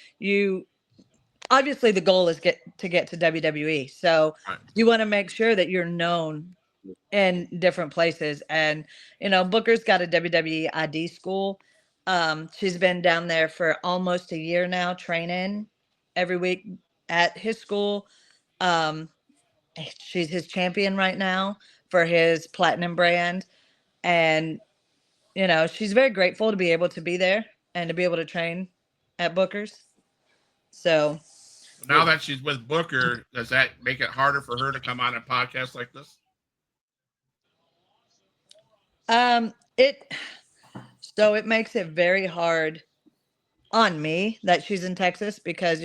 obviously the goal is to get to WWE. So Right. you want to make sure that you're known in different places. And, Booker's got a WWE ID school. She's been down there for almost a year now, training every week at his school. She's his champion right now for his platinum brand. And, she's very grateful to be able to be there and to be able to train at Booker's. So Now that she's with Booker, does that make it harder for her to come on a podcast like this? It makes it very hard on me that she's in Texas because,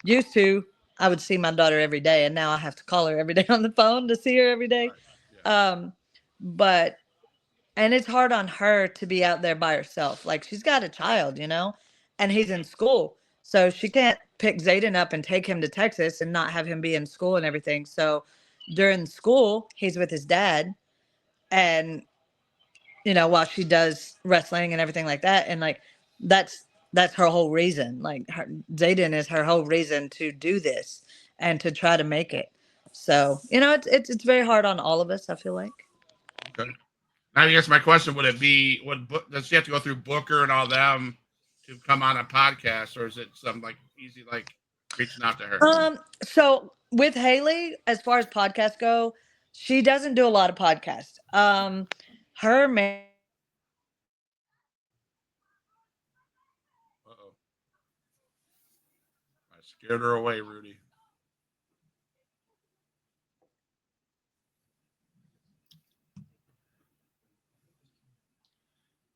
used to I would see my daughter every day and now I have to call her every day on the phone to see her every day. Right. Yeah. And it's hard on her to be out there by herself. Like she's got a child, and he's in school. So she can't pick Zayden up and take him to Texas and not have him be in school and everything. So during school, he's with his dad and, while she does wrestling and everything like that. And like, that's her whole reason. Like Zayden is her whole reason to do this and to try to make it. So, it's very hard on all of us, I feel like. Okay. Now, I guess my question does she have to go through Booker and all them to come on a podcast, or is it something like easy, like reaching out to her? So with Haley, as far as podcasts go, she doesn't do a lot of podcasts. Her man. Uh-oh. I scared her away, Rudy.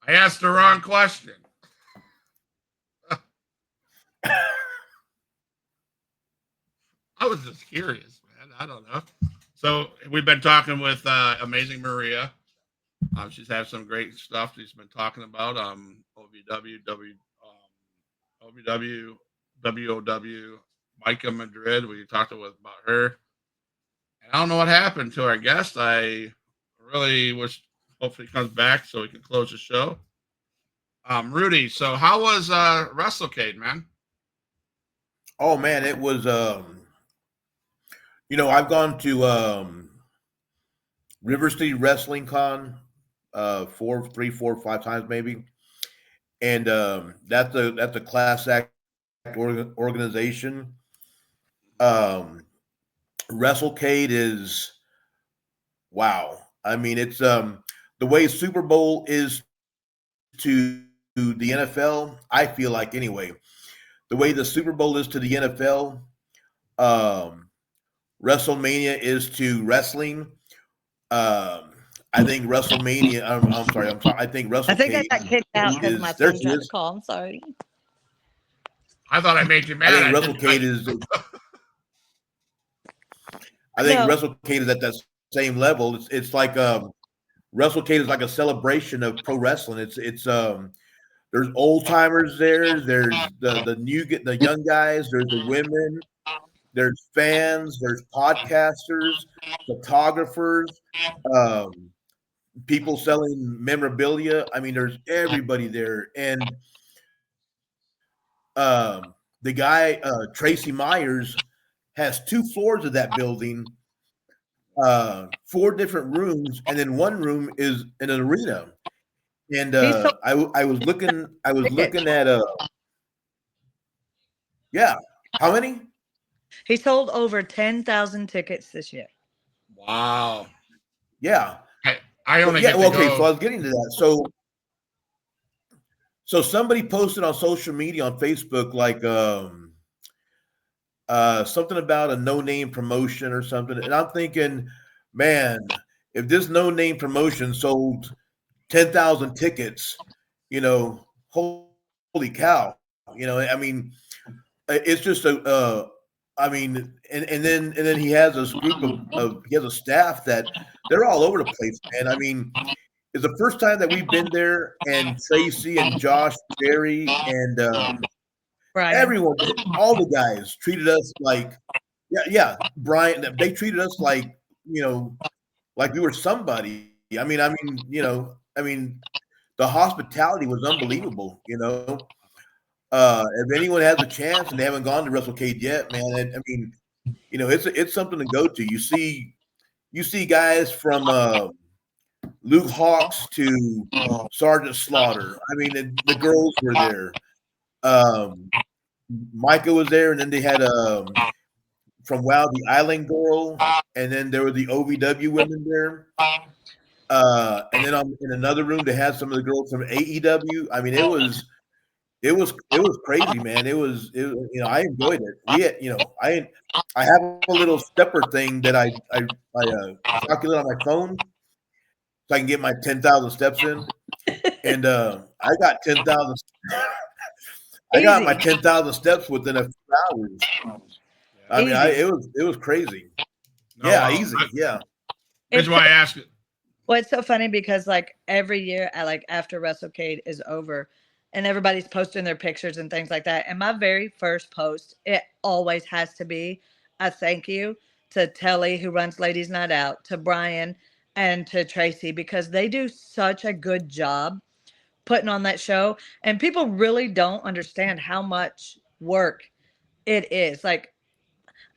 I asked the wrong question. I was just curious, man. I don't know. So we've been talking with Amazing Maria. She's had some great stuff she's been talking about. OVW, WOW, Micah Madrid. We talked about her. And I don't know what happened to our guest. I really wish hopefully he comes back so we can close the show. Rudy, so how was WrestleCade, man? Oh man, it was I've gone to River City Wrestling Con 3, 4, 5 times maybe. And that's a class act organization. WrestleCade is wow. I mean, it's the way Super Bowl is to the NFL, I feel like anyway. The way the Super Bowl is to the NFL, WrestleMania is to wrestling. I think WrestleMania. I'm sorry. I think WrestleCade. I think I got kicked out because my son tried to call. I'm sorry. I thought I made you I mad. think I didn't- WrestleCade is. I think No. WrestleCade is at that same level. It's like WrestleCade is like a celebration of pro wrestling. It's there's old timers there. There's the young guys. There's the women. There's fans. There's podcasters, photographers, people selling memorabilia. I mean, there's everybody there. And the guy Tracy Myers has 2 floors of that building, 4 different rooms, and then one room is an arena. And I was looking at yeah, how many? He sold over 10,000 tickets this year. Wow. Yeah. I only yeah, get well, to okay, go. so I was getting to that. So somebody posted on social media on Facebook like something about a no-name promotion or something. And I'm thinking, man, if this no-name promotion sold 10,000 tickets, holy cow. I mean, it's just I mean, and then he has this group of he has a staff that they're all over the place, man. I mean, it's the first time that we've been there, and Tracy and Josh, Jerry, and Brian. everyone, all the guys treated us like, yeah, Brian. They treated us like, like we were somebody. I mean, the hospitality was unbelievable. If anyone has a chance and they haven't gone to WrestleCade yet, man, I mean, it's something to go to. You see guys from Luke Hawks to Sergeant Slaughter. I mean, the girls were there. Micah was there, and then they had from WoW the Island Girl, and then there were the OVW women there. And then in another room they had some of the girls from AEW. I mean, it was crazy, man. It was I enjoyed it. We had, I have a little stepper thing that I calculate on my phone so I can get my 10,000 steps in, and I got 10,000. I got my 10,000 steps within a few hours. I mean, it was crazy. No, Yeah, easy. Yeah. That's why I asked it. Well, it's so funny because like every year, after WrestleCade is over, and everybody's posting their pictures and things like that. And my very first post, it always has to be a thank you to Telly, who runs Ladies Night Out, to Brian, and to Tracy, because they do such a good job putting on that show. And people really don't understand how much work it is. Like,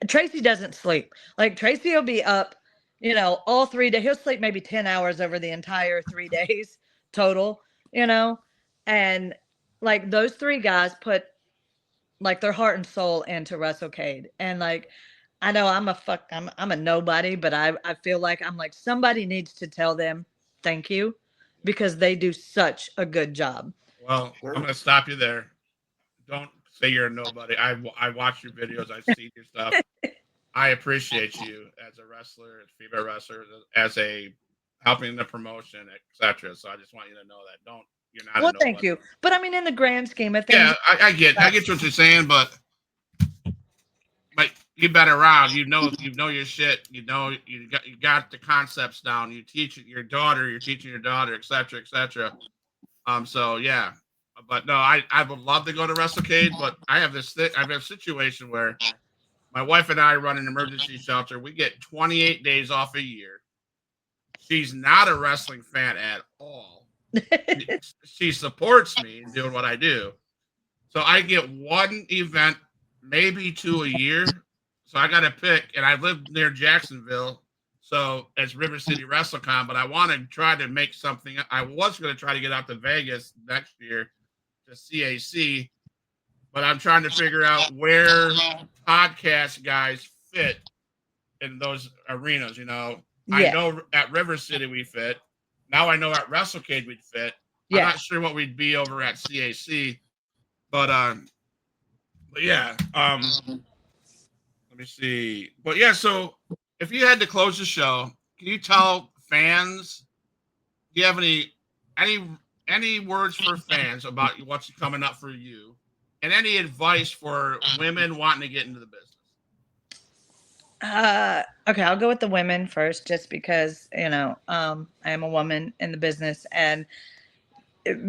Tracy doesn't sleep. Like, Tracy will be up, all 3 days. He'll sleep maybe 10 hours over the entire 3 days total, and like those 3 guys put like their heart and soul into WrestleCade. And like, I know I'm a nobody, but I feel like I'm like, somebody needs to tell them thank you, because they do such a good job. Well, I'm going to stop you there. Don't say you're a nobody. I watch your videos. I've seen your stuff. I appreciate you as a wrestler, as a female wrestler, as a helping the promotion, etc. So I just want you to know that. You're not. Well, thank you. But I mean, in the grand scheme of things, Yeah, I get what you're saying, but you've been around. You know your shit. You got the concepts down. You teach your daughter. You're teaching your daughter, etc., etc. So yeah, but no, I would love to go to WrestleCade, but I have a situation where my wife and I run an emergency shelter. We get 28 days off a year. She's not a wrestling fan at all. She supports me in doing what I do. So I get one event, maybe 2 a year. So I got to pick, and I live near Jacksonville. So it's River City WrestleCon, but I want to try to make something. I was going to try to get out to Vegas next year to CAC, but I'm trying to figure out where podcast guys fit in those arenas. I know at River City we fit. Now I know at WrestleCade we'd fit. Yeah. I'm not sure what we'd be over at CAC, but yeah. Let me see. But yeah, so if you had to close the show, can you tell fans? Do you have any words for fans about what's coming up for you? And any advice for women wanting to get into the business? Okay, I'll go with the women first, just because I am a woman in the business, and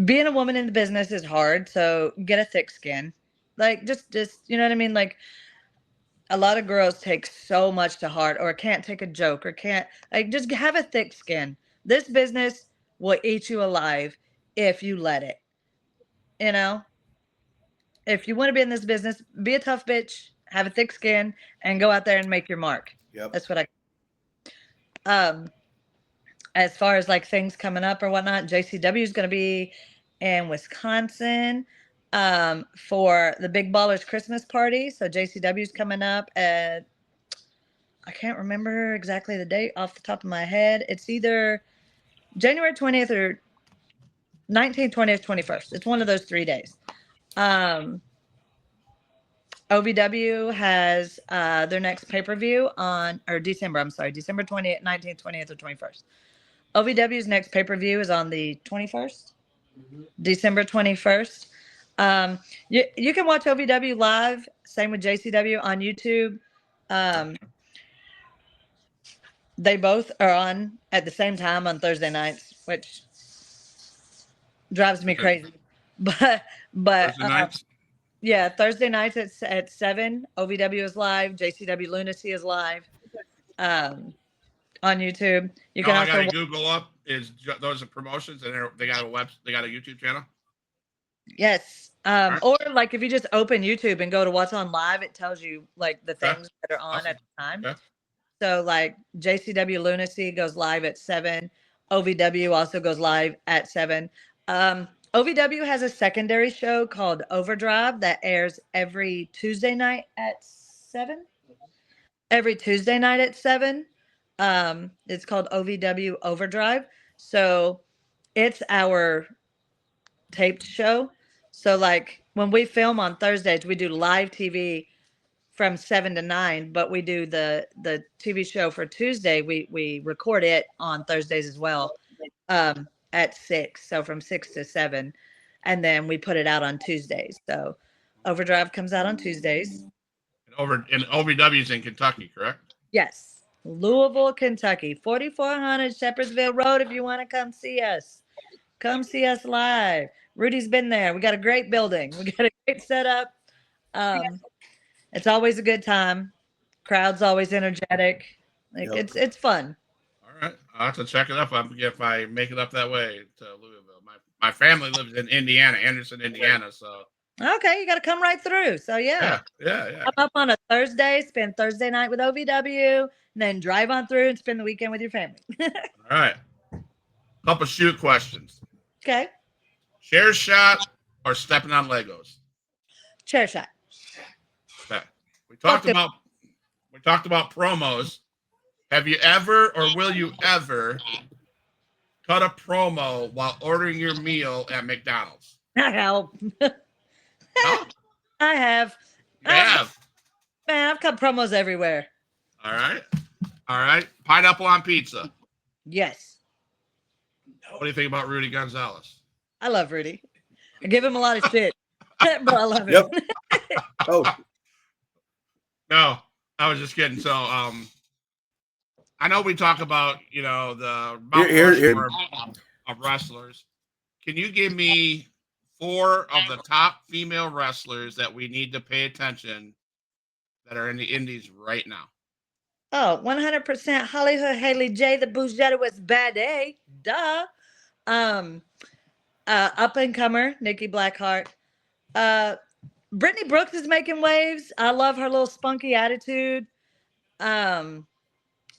being a woman in the business is hard. So get a thick skin, like just you know what I mean. Like a lot of girls take so much to heart, or can't take a joke, or can't like just have a thick skin. This business will eat you alive if you let it. You know, if you want to be in this business, be a tough bitch, have a thick skin, and go out there and make your mark. Yep. That's what I. Um, as far as like things coming up or whatnot, JCW is going to be in Wisconsin for the Big Ballers Christmas party. So JCW is coming up at, I can't remember exactly the date off the top of my head. It's either January 20th or 19th, 20th, 21st. It's one of those 3 days. OVW has their next pay-per-view December 20th, 19th, 20th, or 21st. OVW's next pay-per-view is on the 21st, December 21st. You can watch OVW live, same with JCW on YouTube. They both are on at the same time on Thursday nights, which drives me crazy. But Thursday nights? Yeah, Thursday nights at 7. OVW is live. JCW Lunacy is live on YouTube. You can I also gotta Google up is those are promotions, and they got a YouTube channel. Yes. Right. Or like if you just open YouTube and go to what's on live, it tells you like the Okay. things that are on Awesome. at the time. Okay. So like JCW Lunacy goes live at 7. OVW also goes live at 7. OVW has a secondary show called Overdrive that airs every Tuesday night at 7. Every Tuesday night at 7. It's called OVW Overdrive. So it's our taped show. So like when we film on Thursdays, we do live TV from 7 to 9, but we do the TV show for Tuesday. We record it on Thursdays as well, at 6. So from 6 to 7, and then we put it out on Tuesdays. So Overdrive comes out on Tuesdays. And OVW's in Kentucky, correct? Yes, Louisville, Kentucky, 4400 Shepherdsville Road. If you want to come see us live. Rudy's been there. We got a great building. We got a great setup. It's always a good time. Crowd's always energetic. Like it's fun. All right, I'll have to check it up if I make it up that way to Louisville. My family lives in Indiana, Anderson, Indiana. So Okay, you got to come right through. So yeah. Come up on a Thursday, spend Thursday night with OVW, and then drive on through and spend the weekend with your family. All right, couple shoot questions. Okay. Chair shot or stepping on Legos? Chair shot. Okay. We talked about promos. Have you ever or will you ever cut a promo while ordering your meal at McDonald's? I help. No? I have. You have. Man, I've cut promos everywhere. All right. Pineapple on pizza. Yes. What do you think about Rudy Gonzalez? I love Rudy. I give him a lot of shit, but I love him. Yep. Oh, No, I was just kidding. So, I know we talk about, the Mount Here. Rushmore of wrestlers. Can you give me 4 of the top female wrestlers that we need to pay attention that are in the indies right now? Oh, 100% Hollywood Haley J, the Bougetta was bad A. Duh. Up and comer, Nikki Blackheart. Brittany Brooks is making waves. I love her little spunky attitude. And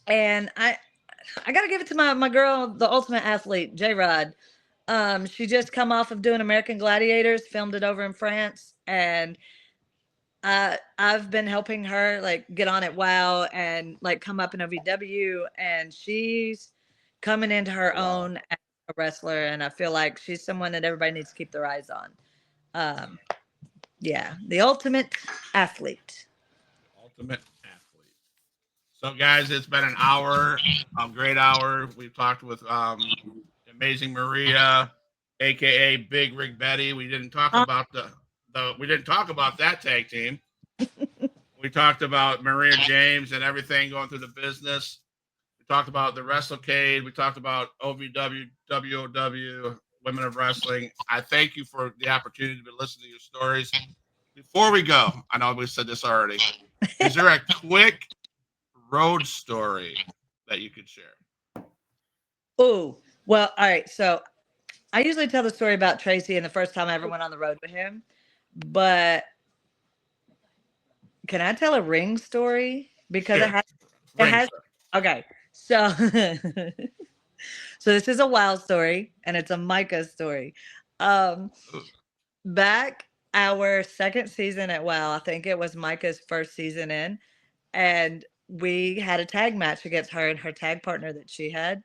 I gotta give it to my girl, the ultimate athlete, J-Rod. She just come off of doing American Gladiators, filmed it over in France, and I've been helping her like get on at WOW and like come up in OVW, and she's coming into her own as a wrestler, and I feel like she's someone that everybody needs to keep their eyes on. Yeah, the ultimate athlete. Ultimate athlete. So, guys, it's been an hour, a great hour. We've talked with Amazing Maria, aka Big Rig Betty. We didn't talk about the we didn't talk about that tag team. We talked about Maria James and everything going through the business. We talked about the WrestleCade. We talked about OVW, WOW, Women of Wrestling. I thank you for the opportunity to listen to your stories. Before we go, I know we said this already. Is there a quick road story that you could share? Oh, well, all right. So I usually tell the story about Tracy and the first time I ever went on the road with him. But can I tell a ring story? Because Sure. it has okay. So so this is a wild story and it's a Micah story. Back our second season at WoW, I think it was Micah's first season in, and we had a tag match against her and her tag partner that she had.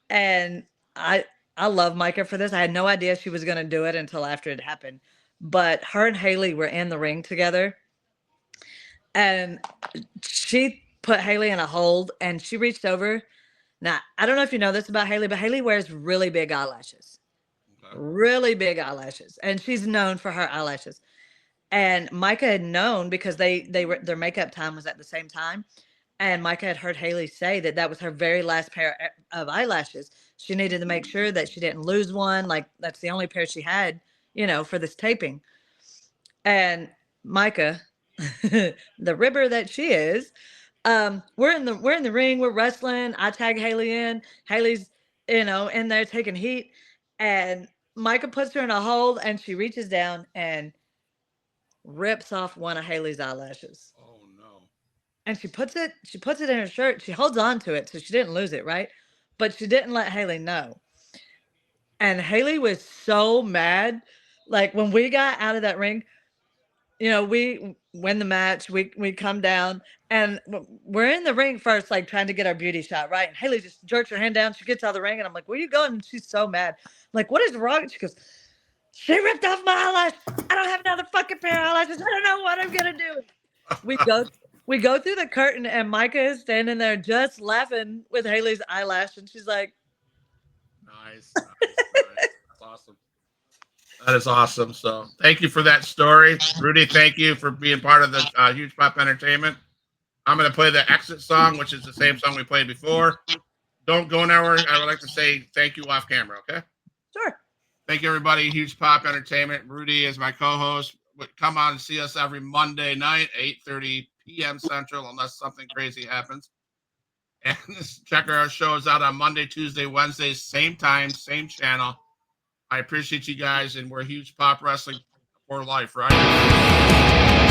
And I love Micah for this. I had no idea she was going to do it until after it happened. But her and Haley were in the ring together, and she put Haley in a hold, and she reached over. Now, I don't know if you know this about Haley, but Haley wears really big eyelashes. Okay. Really big eyelashes, and she's known for her eyelashes. And Micah had known because they were their makeup time was at the same time, and Micah had heard Haley say that that was her very last pair of eyelashes. She needed to make sure that she didn't lose one. Like that's the only pair she had, for this taping. And Micah, the ribber that she is, we're in the ring, we're wrestling. I tag Haley in. Haley's, in there taking heat, and Micah puts her in a hold, and she reaches down and rips off one of Haley's eyelashes. Oh no. And she puts it in her shirt. She holds on to it so she didn't lose it, right? But she didn't let Haley know. And Haley was so mad. Like when we got out of that ring, we win the match. We come down and we're in the ring first, like trying to get our beauty shot, right? And Haley just jerks her hand down. She gets out of the ring and I'm like, where are you going? And she's so mad. I'm like, what is wrong? And she goes, she ripped off my eyelash. I don't have another fucking pair of eyelashes. I don't know what I'm going to do. We go through the curtain and Micah is standing there just laughing with Haley's eyelash. And she's like, Nice. That's awesome. That is awesome. So thank you for that story. Rudy, thank you for being part of the Huge Pop Entertainment. I'm going to play the exit song, which is the same song we played before. Don't go nowhere. I would like to say thank you off camera, okay? sure. Thank you, everybody. Huge Pop Entertainment. Rudy is my co-host. Come on and see us every Monday night, 8:30 p.m. Central, unless something crazy happens. And check our shows out on Monday, Tuesday, Wednesdays, same time, same channel. I appreciate you guys, and we're Huge Pop Wrestling for life, right?